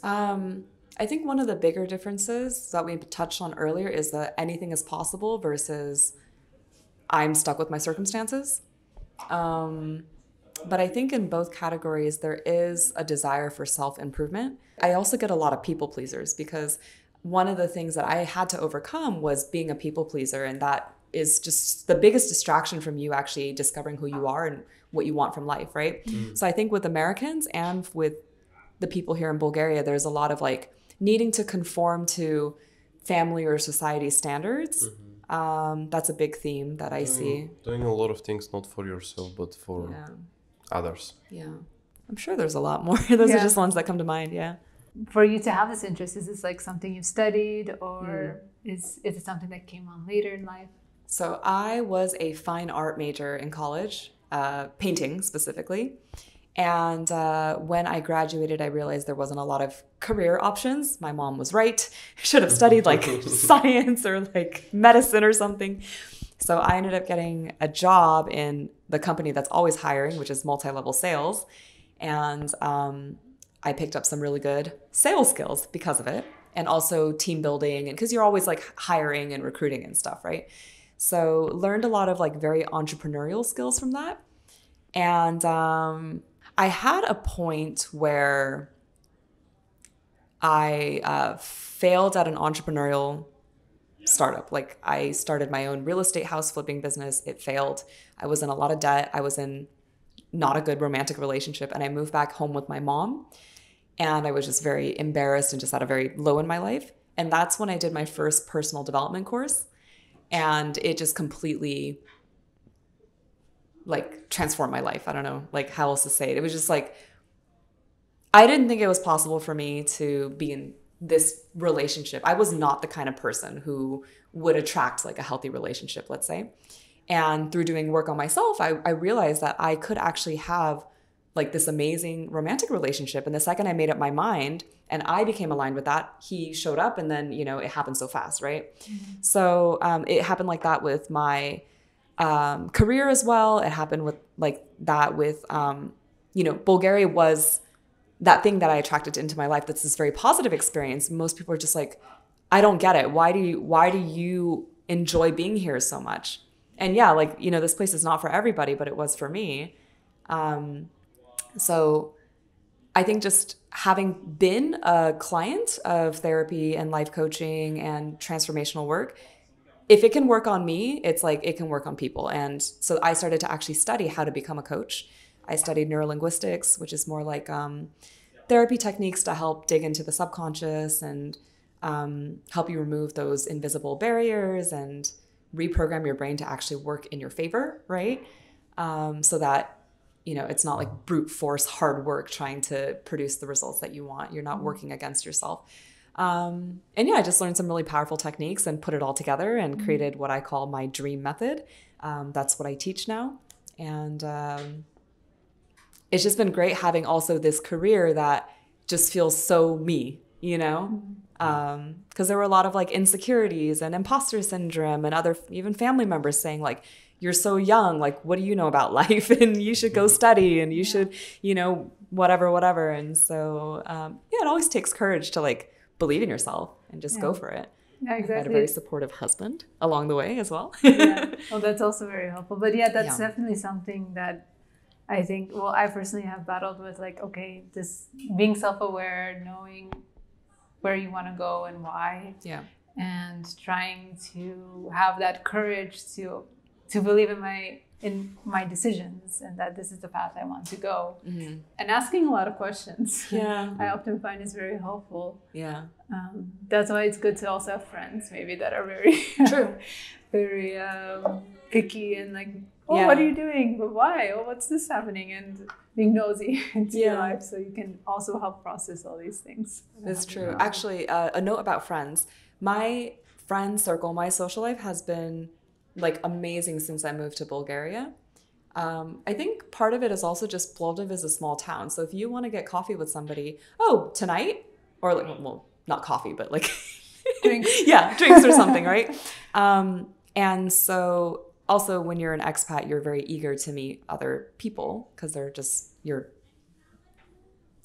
I think one of the bigger differences that we touched on earlier is that anything is possible versus I'm stuck with my circumstances. But I think in both categories, there is a desire for self-improvement. I also get a lot of people pleasers, because one of the things that I had to overcome was being a people pleaser. And that is just the biggest distraction from you actually discovering who you are and what you want from life, right? So I think with Americans and with the people here in Bulgaria, there's a lot of like needing to conform to family or society standards. That's a big theme that I see. Doing a lot of things not for yourself, but for others. Yeah. I'm sure there's a lot more. Those are just ones that come to mind. Yeah. For you to have this interest, is this like something you've studied, or is it something that came on later in life? So I was a fine art major in college, painting specifically. And when I graduated, I realized there wasn't a lot of career options. My mom was right. I should have studied like science or like medicine or something. So I ended up getting a job in the company that's always hiring, which is multi-level sales. And I picked up some really good sales skills because of it, and also team building, and because you're always like hiring and recruiting and stuff, right? So learned a lot of like very entrepreneurial skills from that. And I had a point where I failed at an entrepreneurial startup. Like I started my own real estate house flipping business. It failed. I was in a lot of debt. I was in not a good romantic relationship. And I moved back home with my mom. And I was just very embarrassed and just at a very low in my life. And that's when I did my first personal development course. And it just completely like transformed my life. I don't know like how else to say it. It was just like, I didn't think it was possible for me to be in this relationship. I was not the kind of person who would attract like a healthy relationship, let's say. And through doing work on myself, I realized that I could actually have like this amazing romantic relationship. And the second I made up my mind and I became aligned with that, he showed up, and then, you know, it happened so fast, right? So it happened like that with my career as well. It happened with like that with, you know, Bulgaria was that thing that I attracted into my life. That's this very positive experience. Most people are just like, I don't get it. Why do you enjoy being here so much? And yeah, like, you know, this place is not for everybody, but it was for me. So I think just having been a client of therapy and life coaching and transformational work, if it can work on me, it's like it can work on people. And so I started to actually study how to become a coach. I studied neurolinguistics, which is more like therapy techniques to help dig into the subconscious and help you remove those invisible barriers and reprogram your brain to actually work in your favor, right? So that you know, it's not like brute force hard work trying to produce the results that you want. You're not working against yourself. And yeah, I just learned some really powerful techniques and put it all together and created what I call my dream method. That's what I teach now. And it's just been great having also this career that just feels so me, you know? Because there were a lot of like insecurities and imposter syndrome and other even family members saying like, you're so young, like, what do you know about life? And you should go study and you should, you know, whatever. And so, yeah, it always takes courage to like believe in yourself and just go for it. Yeah, exactly. I had a very supportive husband along the way as well. Yeah. Well, that's also very helpful. But yeah, that's definitely something that I think, well, I personally have battled with, like, okay, this being self-aware, knowing where you want to go and why. Yeah. And trying to have that courage to believe in my decisions and that this is the path I want to go. And asking a lot of questions. Yeah. I often find is very helpful. Yeah. That's why it's good to also have friends maybe that are very very picky and like, oh, what are you doing? But why? Oh, what's this happening? And being nosy into your life so you can also help process all these things. That's true. Actually, a note about friends. My friend circle, my social life has been like amazing since I moved to Bulgaria. I think part of it is also just Plovdiv is a small town. So if you want to get coffee with somebody, tonight, or like, well, not coffee, but like drinks. Drinks or something, right? And so also when you're an expat, you're very eager to meet other people because they're just, you're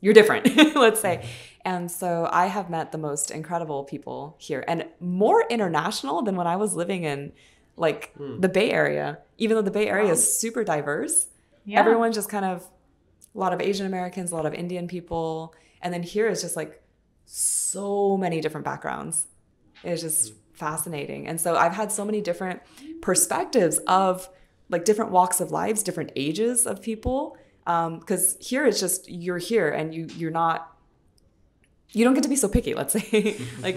different, let's say. And so I have met the most incredible people here and more international than when I was living in like the Bay Area, even though the Bay Area is super diverse. Yeah. Everyone just kind of, a lot of Asian Americans, a lot of Indian people. And then here is just like so many different backgrounds. It's just fascinating. And so I've had so many different perspectives of like different walks of lives, different ages of people. Because here it's just, you're here and you don't get to be so picky, let's say. Like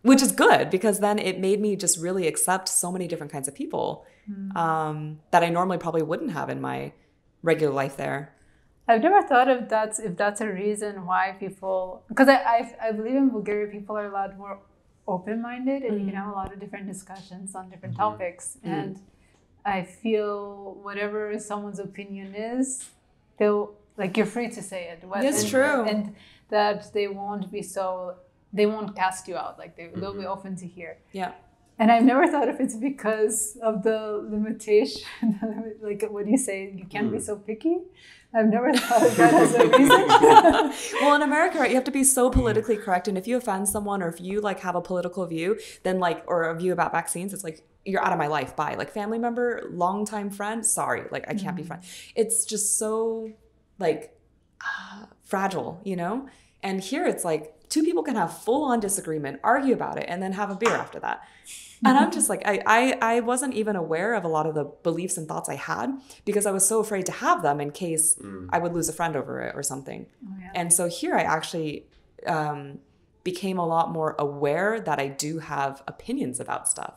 which is good because then it made me just really accept so many different kinds of people that I normally probably wouldn't have in my regular life there. I've never thought of that, if that's a reason why people, because I believe in Bulgaria people are a lot more open-minded and you can have a lot of different discussions on different topics. And I feel whatever someone's opinion is, they'll, like, you're free to say it. That's true. And that they won't cast you out. Like they'll be open to hear. Yeah. And I've never thought if it's because of the limitation, like what you say, you can't be so picky. I've never thought of that as a reason. Well, in America, right, you have to be so politically correct. And if you offend someone or if you like have a political view, then like, or a view about vaccines, it's like, you're out of my life. Bye. Like family member, longtime friend. Sorry. Like I can't be friend. It's just so like fragile, you know? And here it's like two people can have full on disagreement, argue about it, and then have a beer after that. And I'm just like, I wasn't even aware of a lot of the beliefs and thoughts I had because I was so afraid to have them in case I would lose a friend over it or something. Oh, yeah. And so here I actually became a lot more aware that I do have opinions about stuff.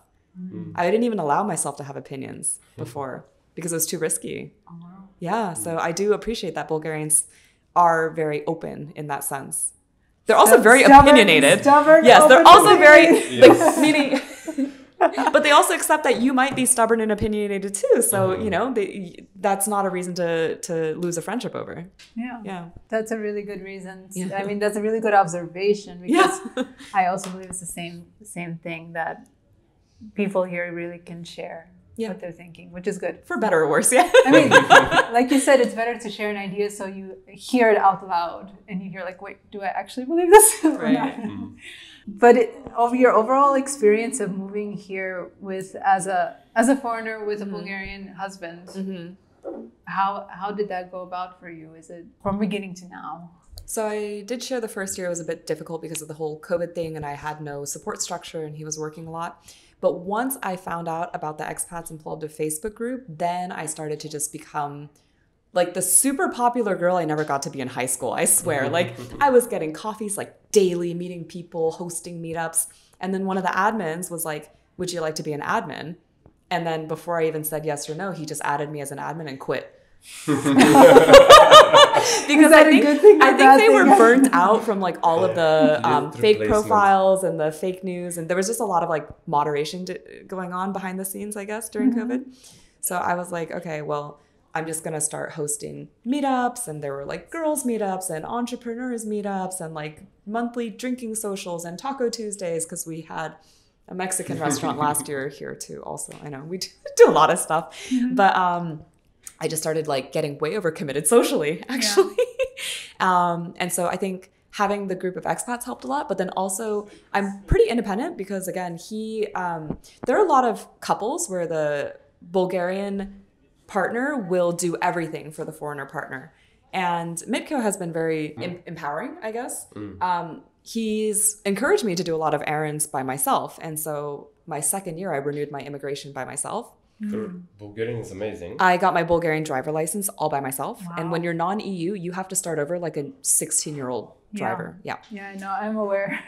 I didn't even allow myself to have opinions before because it was too risky. Oh, wow. Yeah, so I do appreciate that Bulgarians are very open in that sense. They're also very opinionated. Yes, they're also very, like, meaning, but they also accept that you might be stubborn and opinionated too. So, you know, that's not a reason to lose a friendship over. Yeah. Yeah. That's a really good reason. I mean, that's a really good observation because I also believe it's the same thing that people here really can share what they're thinking, which is good. For better or worse, yeah. I mean, like you said, it's better to share an idea so you hear it out loud and you hear like, wait, do I actually believe this? Right. But of your overall experience of moving here with as a foreigner with a Bulgarian husband, how did that go about for you? Is it from beginning to now? So I did share the first year was a bit difficult because of the whole COVID thing and I had no support structure and he was working a lot. But once I found out about the expats in Plovdiv Facebook group, then I started to just become like the super popular girl I never got to be in high school, I swear. Like I was getting coffees like daily, meeting people, hosting meetups. And then one of the admins was like, would you like to be an admin? And then before I even said yes or no, he just added me as an admin and quit. Because I think they were burnt out from like all of the fake profiles and the fake news, and there was just a lot of like moderation going on behind the scenes, I guess, during COVID. So I was like, okay, well, I'm just gonna start hosting meetups, and there were like girls meetups and entrepreneurs meetups and like monthly drinking socials and Taco Tuesdays, because we had a Mexican restaurant last year here too. Also, I know we do a lot of stuff, but I just started like getting way overcommitted socially, actually. And so I think having the group of expats helped a lot, but then also I'm pretty independent because again, there are a lot of couples where the Bulgarian partner will do everything for the foreigner partner. And Mitko has been very empowering, I guess. He's encouraged me to do a lot of errands by myself. And so my second year, I renewed my immigration by myself. Bulgarian is amazing. I got my Bulgarian driver license all by myself. Wow. And when you're non-EU, you have to start over like a 16-year-old driver. Yeah, I know. I'm aware.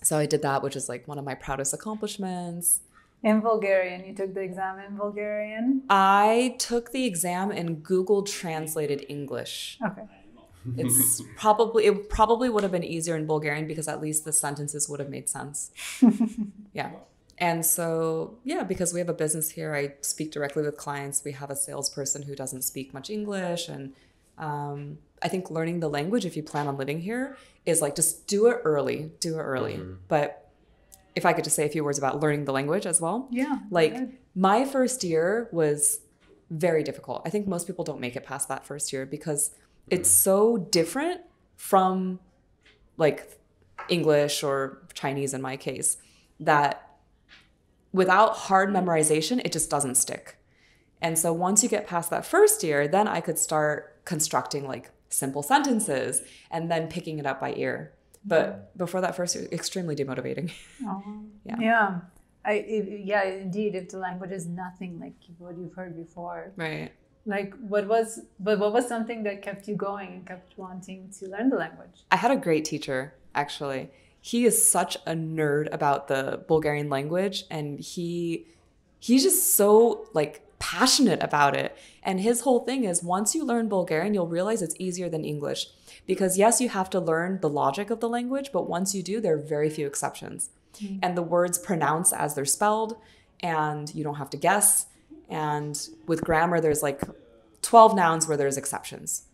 So I did that, which is like one of my proudest accomplishments. In Bulgarian, you took the exam in Bulgarian? I took the exam in Google translated English. Okay. It probably would have been easier in Bulgarian because at least the sentences would have made sense. Yeah. And so, yeah, because we have a business here, I speak directly with clients. We have a salesperson who doesn't speak much English. And I think learning the language, if you plan on living here, is like just do it early. But if I could just say a few words about learning the language as well. Yeah. Like my first year was very difficult. I think most people don't make it past that first year because it's so different from like English or Chinese in my case that without hard memorization, it just doesn't stick. And so once you get past that first year, then I could start constructing like simple sentences and then picking it up by ear. But before that first year, extremely demotivating. Oh, yeah, indeed. If the language is nothing like what you've heard before, right? Like what was something that kept you going and kept wanting to learn the language? I had a great teacher, actually. He is such a nerd about the Bulgarian language, and he's just so like passionate about it. And his whole thing is once you learn Bulgarian, you'll realize it's easier than English. Because yes, you have to learn the logic of the language, but once you do, there are very few exceptions. And the words pronounce as they're spelled, and you don't have to guess. And with grammar, there's like 12 nouns where there's exceptions.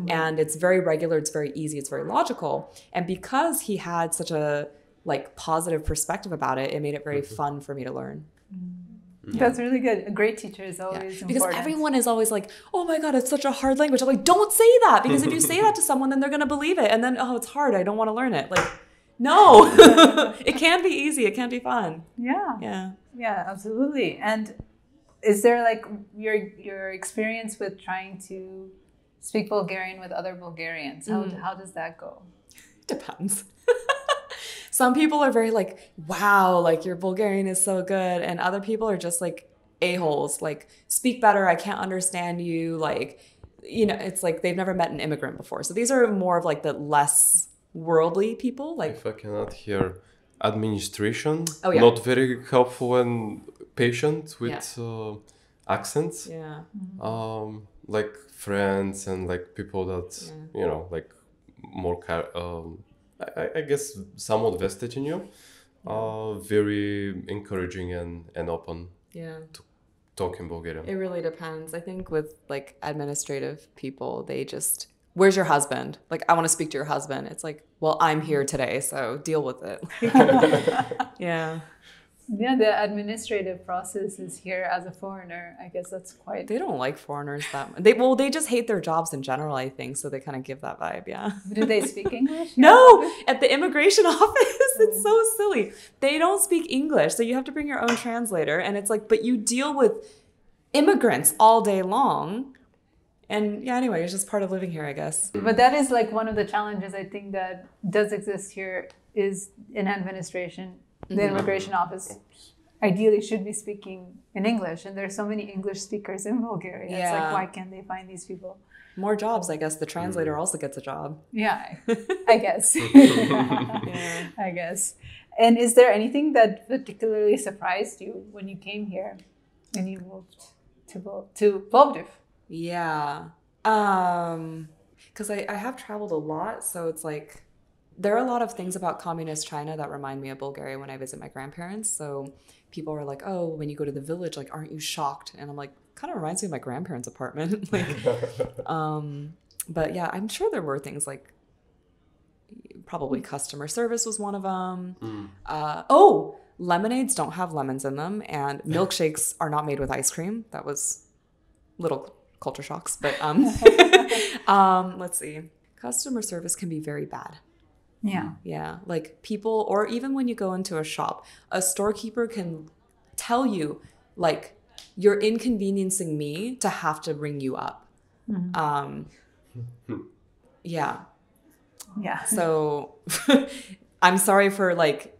And it's very regular, it's very easy, it's very logical. And because he had such a like positive perspective about it, it made it very fun for me to learn. Yeah. That's really good. A great teacher is always important. Because everyone is always like, oh my God, it's such a hard language. I'm like, don't say that. Because if you say that to someone, then they're going to believe it. And then, oh, it's hard. I don't want to learn it. Like, no, it can be easy. It can be fun. Yeah, absolutely. And is there like your experience with trying to speak Bulgarian with other Bulgarians? How does that go? Depends. Some people are very like, wow, like your Bulgarian is so good. And other people are just like a-holes, like speak better. I can't understand you. Like, you know, it's like they've never met an immigrant before. So these are more of like the less worldly people. Like if I cannot hear administration, not very helpful and patient with accents. Like friends and like people that, you know, like more I guess somewhat vested in you, very encouraging and open to talk in Bulgarian. It really depends. I think with like administrative people, they just, where's your husband? Like, I want to speak to your husband. It's like, well, I'm here today, so deal with it. Yeah, the administrative process is here as a foreigner. I guess that's quite... They don't like foreigners that much. They just hate their jobs in general, I think. So they kind of give that vibe, Do they speak English? No! At the immigration office, it's so silly. They don't speak English, so you have to bring your own translator. And it's like, but you deal with immigrants all day long. And yeah, anyway, it's just part of living here, I guess. But that is like one of the challenges I think that does exist here is in administration. The immigration office ideally should be speaking in English, and there's so many English speakers in Bulgaria. It's like, why can't they find these people? More jobs, I guess. The translator also gets a job. Yeah, I guess. I guess. And is there anything that particularly surprised you when you came here and you moved to Plovdiv? Yeah. Because I have traveled a lot, so it's like there are a lot of things about communist China that remind me of Bulgaria when I visit my grandparents. So people are like, oh, when you go to the village, like, aren't you shocked? And I'm like, kind of reminds me of my grandparents' apartment. Like, but yeah, I'm sure there were things like probably customer service was one of them. Oh, lemonades don't have lemons in them, and milkshakes are not made with ice cream. That was little culture shocks, but let's see. Customer service can be very bad. Yeah. Yeah, like people, or even when you go into a shop, a storekeeper can tell you, like, you're inconveniencing me to have to ring you up. Yeah. Yeah. So I'm sorry for like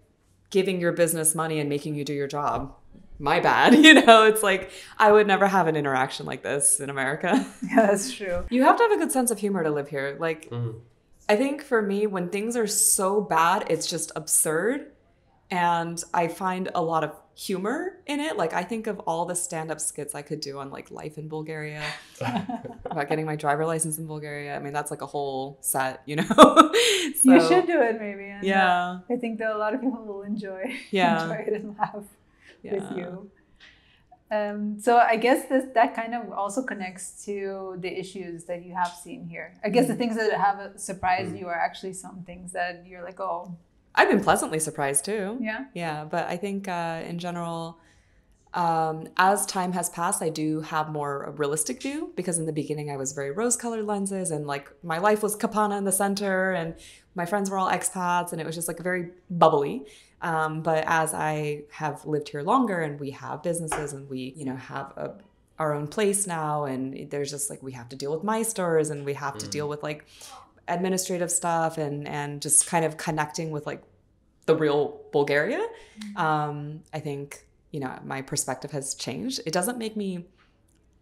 giving your business money and making you do your job. My bad. You know, it's like I would never have an interaction like this in America. Yeah, that's true. You have to have a good sense of humor to live here. Like, I think for me, when things are so bad, it's just absurd. And I find a lot of humor in it. Like, I think of all the stand-up skits I could do on like life in Bulgaria, about getting my driver license in Bulgaria. I mean, that's like a whole set, you know? So, You should do it maybe. And yeah. I think that a lot of people will enjoy it and laugh with you. So I guess that kind of also connects to the issues that you have seen here. I guess the things that have surprised you are actually some things that you're like, oh. I've been pleasantly surprised too. Yeah. Yeah, but I think in general, as time has passed, I do have more a realistic view, because in the beginning I was very rose-colored lenses, and like my life was Kapana in the center, and my friends were all expats, and it was just like very bubbly. But as I have lived here longer, and we have businesses, and we, you know, have our own place now, and there's just like, we have to deal with my stores, and we have to deal with like administrative stuff, and just kind of connecting with like the real Bulgaria. I think, you know, my perspective has changed. It doesn't make me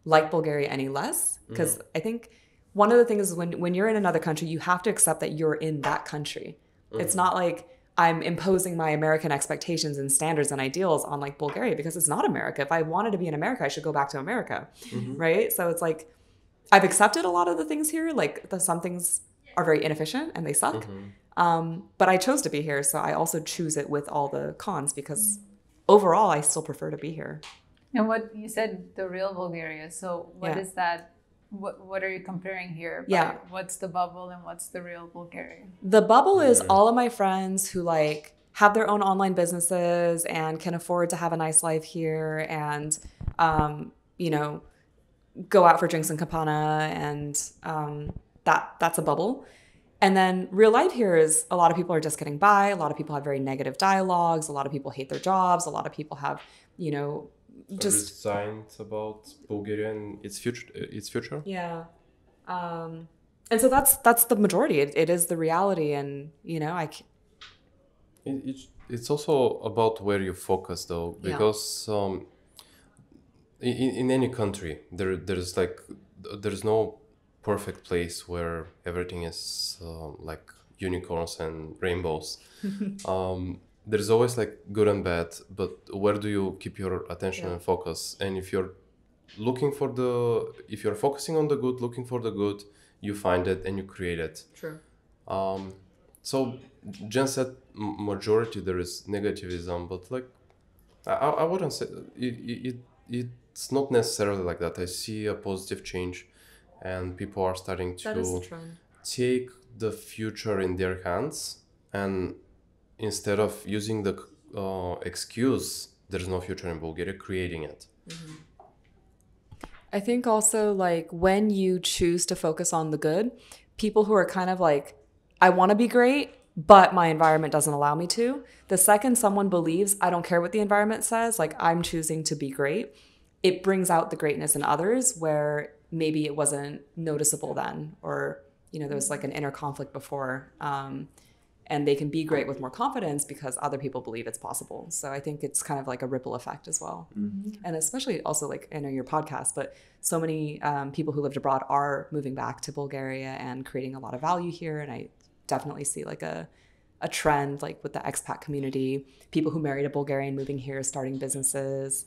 like Bulgaria any less, because I think one of the things is when you're in another country, you have to accept that you're in that country. It's not like I'm imposing my American expectations and standards and ideals on like Bulgaria, because it's not America. If I wanted to be in America, I should go back to America, right? So it's like, I've accepted a lot of the things here. Like some things are very inefficient and they suck. But I chose to be here. So I also choose it with all the cons, because overall, I still prefer to be here. And what you said, the real Bulgaria. So what is that? What are you comparing here? Yeah. What's the bubble and what's the real Bulgaria? The bubble is all of my friends who like have their own online businesses and can afford to have a nice life here, and, you know, go out for drinks in Kapana, and that's a bubble. And then real life here is a lot of people are just getting by. A lot of people have very negative dialogues. A lot of people hate their jobs. A lot of people have, you know, just resigned about Bulgaria and its future. Yeah. And so that's the majority. It is the reality. And, you know, It's also about where you focus, though, because in any country, there's no perfect place where everything is like unicorns and rainbows. There's always like good and bad, but where do you keep your attention and focus? And if you're focusing on the good, looking for the good, you find it and you create it. True. So Jen said majority there is negativism, but like I wouldn't say it's not necessarily like that. I see a positive change, and people are starting to take the future in their hands, and instead of using the excuse there's no future in Bulgaria, creating it. I think also like when you choose to focus on the good, people who are kind of like, I want to be great, but my environment doesn't allow me to. The second someone believes, I don't care what the environment says, like I'm choosing to be great, it brings out the greatness in others where maybe it wasn't noticeable then, or, you know, there's like an inner conflict before. And they can be great with more confidence because other people believe it's possible. So I think it's kind of like a ripple effect as well. And especially also like, I know your podcast, but so many people who lived abroad are moving back to Bulgaria and creating a lot of value here. And I definitely see like a trend like with the expat community, people who married a Bulgarian moving here, starting businesses.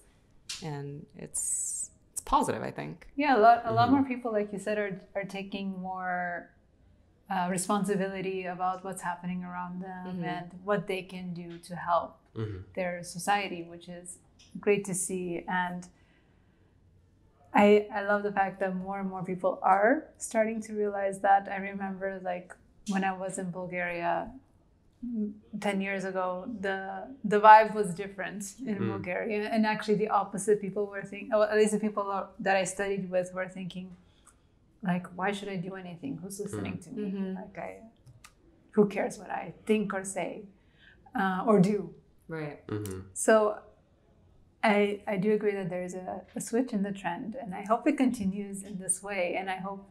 And it's positive, I think. Yeah, a lot more people, like you said, are taking more responsibility about what's happening around them and what they can do to help their society, which is great to see. And I love the fact that more and more people are starting to realize that. I remember, like, when I was in Bulgaria 10 years ago, the vibe was different in Bulgaria, and actually the opposite. People were thinking, at least the people that I studied with were thinking, like, why should I do anything? Who's listening to me? Like, who cares what I think or say or do? Right. So I do agree that there's a switch in the trend, and I hope it continues in this way. And I hope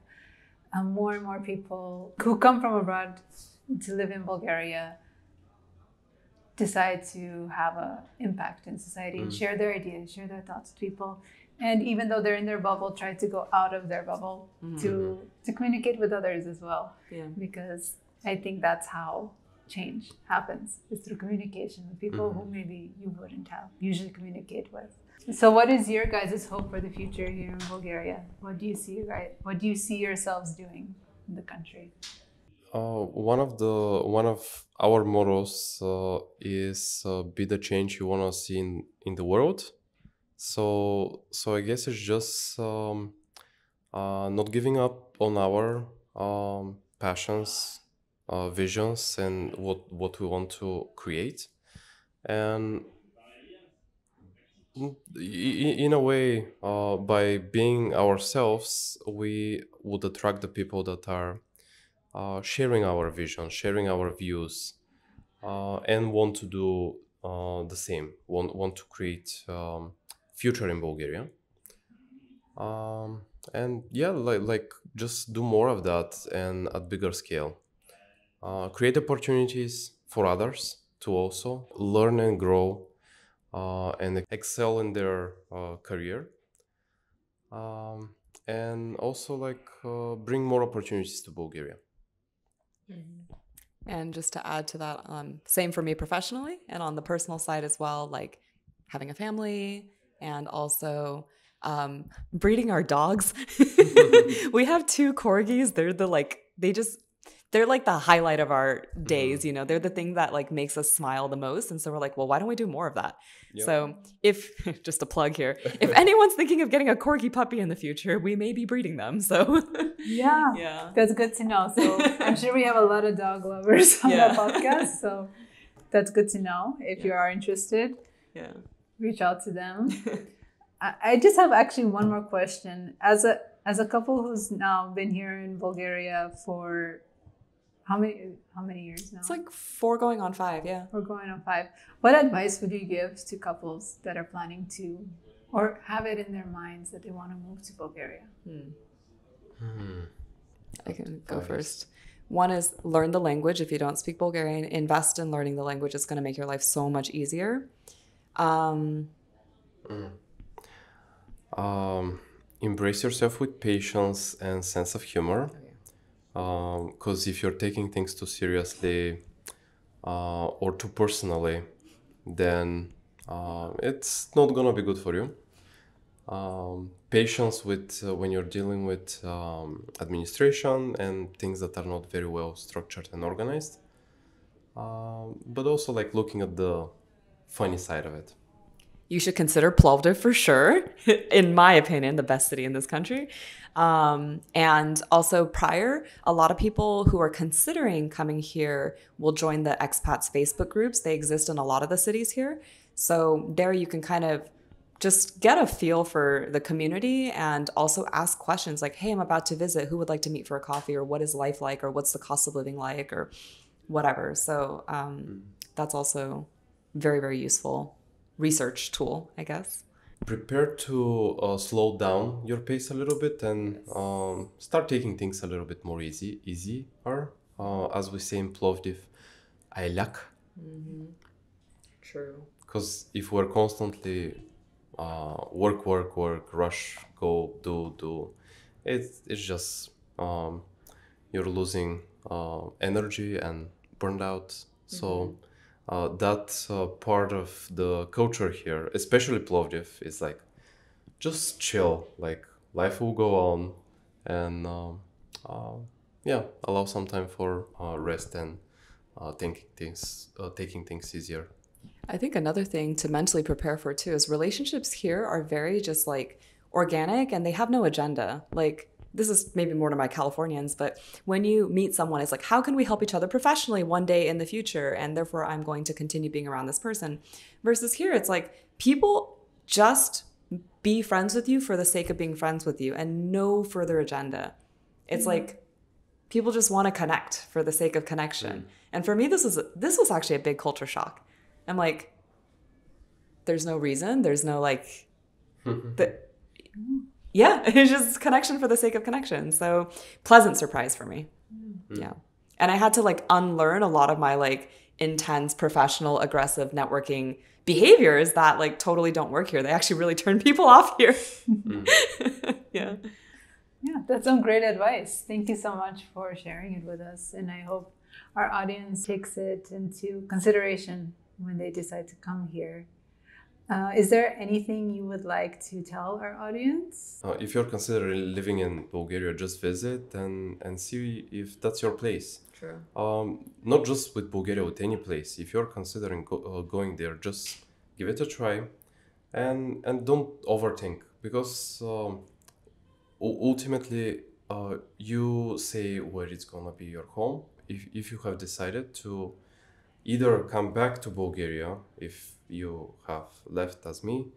more and more people who come from abroad to live in Bulgaria decide to have an impact in society and share their ideas, share their thoughts with people. And even though they're in their bubble, try to go out of their bubble to communicate with others as well. Yeah. Because I think that's how change happens, is through communication with people who maybe you wouldn't have usually communicate with. So what is your guys' hope for the future here in Bulgaria? What do you see yourselves doing in the country? One of our mottos is be the change you want to see in the world. So I guess it's just not giving up on our passions, visions, and what we want to create. And in a way, by being ourselves, we would attract the people that are sharing our vision, sharing our views, and want to do the same, want to create future in Bulgaria. And yeah, like just do more of that and at bigger scale. Create opportunities for others to also learn and grow and excel in their career. And also bring more opportunities to Bulgaria. And just to add to that, same for me professionally and on the personal side as well, like having a family and also breeding our dogs. We have 2 corgis. They're like the highlight of our days, you know. They're the thing that like makes us smile the most. And so we're like, well, why don't we do more of that? Yep. So if, just a plug here, if anyone's thinking of getting a corgi puppy in the future, we may be breeding them. So yeah, that's good to know. So I'm sure we have a lot of dog lovers on the podcast. So that's good to know. If you are interested, reach out to them. I just have actually one more question. As a couple who's now been here in Bulgaria for how many years now? It's like 4 going on 5, yeah. 4 going on 5. What advice would you give to couples that are planning to, or have it in their minds that they want to move to Bulgaria? I can go first. One is learn the language. If you don't speak Bulgarian, invest in learning the language. It's going to make your life so much easier. Embrace yourself with patience and sense of humor. Because if you're taking things too seriously or too personally, then it's not gonna be good for you. Patience with when you're dealing with administration and things that are not very well structured and organized, but also like looking at the funny side of it. You should consider Plovdiv for sure. In my opinion, the best city in this country. And also prior, a lot of people who are considering coming here will join the expats Facebook groups. They exist in a lot of the cities here. So there you can kind of just get a feel for the community and also ask questions like, hey, I'm about to visit. Who would like to meet for a coffee? Or what is life like? Or what's the cost of living like? Or whatever. So that's also very, very useful research tool, I guess. Prepare to slow down your pace a little bit and start taking things a little bit more easier. As we say in Plovdiv, aylak. True. Because if we're constantly work, rush, go, do, it's just you're losing energy and burned out. So that part of the culture here, especially Plovdiv, is like just chill. Like life will go on, and allow some time for rest and taking things easier. I think another thing to mentally prepare for too is relationships here are very just like organic and they have no agenda. Like this is maybe more to my Californians, but when you meet someone, it's like, how can we help each other professionally one day in the future? And therefore I'm going to continue being around this person. Versus here, it's like people just be friends with you for the sake of being friends with you and no further agenda. It's like people just want to connect for the sake of connection. And for me, this was actually a big culture shock. I'm like, there's no reason. There's no like, it's just connection for the sake of connection. So pleasant surprise for me. Yeah. And I had to like unlearn a lot of my like intense, professional, aggressive networking behaviors that like totally don't work here. They actually really turn people off here. Yeah. Yeah, that's some great advice. Thank you so much for sharing it with us. And I hope our audience takes it into consideration when they decide to come here. Is there anything you would like to tell our audience? If you're considering living in Bulgaria, just visit and see if that's your place. True. Not just with Bulgaria, with any place. If you're considering going there, just give it a try and don't overthink, because ultimately you say where it's gonna be your home. If you have decided to either come back to Bulgaria if you have left as me,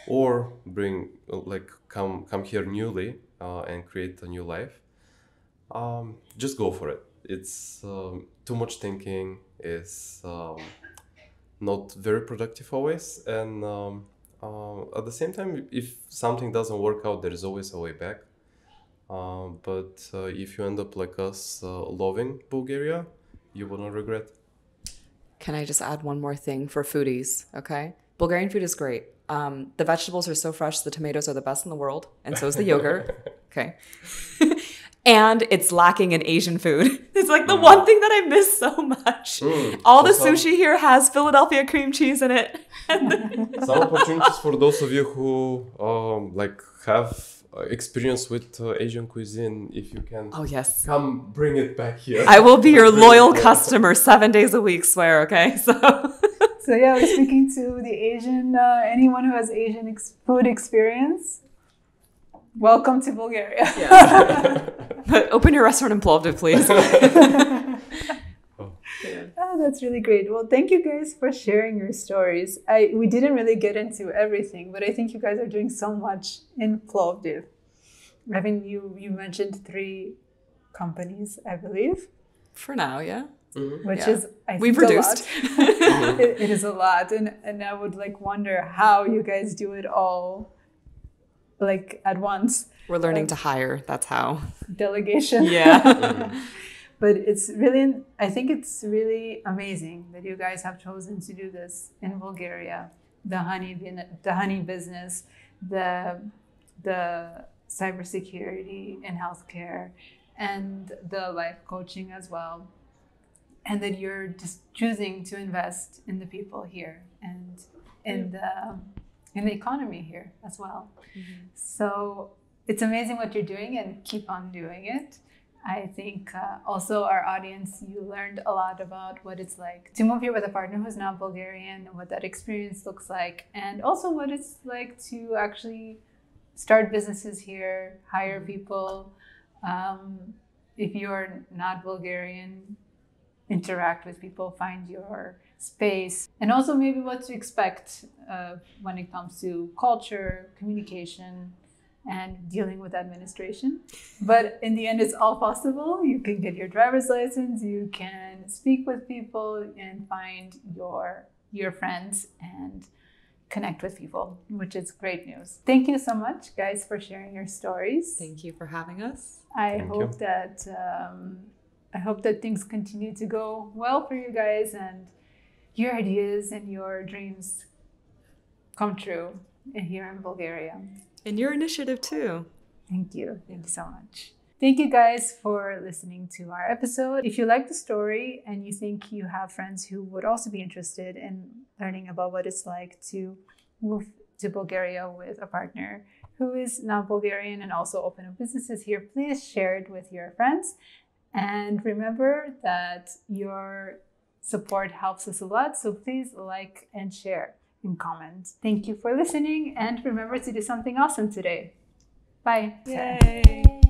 or come here newly and create a new life, just go for it. It's too much thinking is not very productive always, and at the same time, if something doesn't work out, there is always a way back. But if you end up like us, loving Bulgaria, you will not regret. Can I just add one more thing for foodies? Okay. Bulgarian food is great. The vegetables are so fresh. The tomatoes are the best in the world. And so is the yogurt. Okay. And it's lacking in Asian food. It's like the one thing that I miss so much. All the sushi here has Philadelphia cream cheese in it. Some opportunities for those of you who have experience with Asian cuisine, if you can come bring it back here. I will be your loyal customer 7 days a week, swear, okay? So yeah, we're speaking to the Asian, anyone who has Asian food experience. Welcome to Bulgaria. Yeah. But open your restaurant in Plovdiv, please. Oh, that's really great. Well, thank you guys for sharing your stories. We didn't really get into everything, but I think you guys are doing so much in Plovdiv. I mean, you mentioned 3 companies, I believe. For now, yeah. Which is, I think, we've reduced. It is a lot. And I would wonder how you guys do it all at once. We're learning to hire. That's how. Delegation. Yeah. But I think it's really amazing that you guys have chosen to do this in Bulgaria. The honey business, the cybersecurity in healthcare, and the life coaching as well. And that you're just choosing to invest in the people here and in the economy here as well. Mm-hmm. So it's amazing what you're doing, and keep on doing it. I think also our audience, you learned a lot about what it's like to move here with a partner who's not Bulgarian, what that experience looks like, and also what it's like to actually start businesses here, hire people. If you're not Bulgarian, interact with people, find your space, and also maybe what to expect when it comes to culture, communication, and dealing with administration. But in the end, it's all possible. You can get your driver's license, you can speak with people and find your friends and connect with people, which is great news. Thank you so much, guys, for sharing your stories. Thank you for having us. I hope that things continue to go well for you guys, and your ideas and your dreams come true here in Bulgaria. And your initiative too. Thank you. Thank you so much. Thank you guys for listening to our episode. If you like the story and you think you have friends who would also be interested in learning about what it's like to move to Bulgaria with a partner who is non-Bulgarian and also open up businesses here, please share it with your friends. And remember that your support helps us a lot. So please like and share and comment. Thank you for listening. And remember to do something awesome today. Bye. Yay.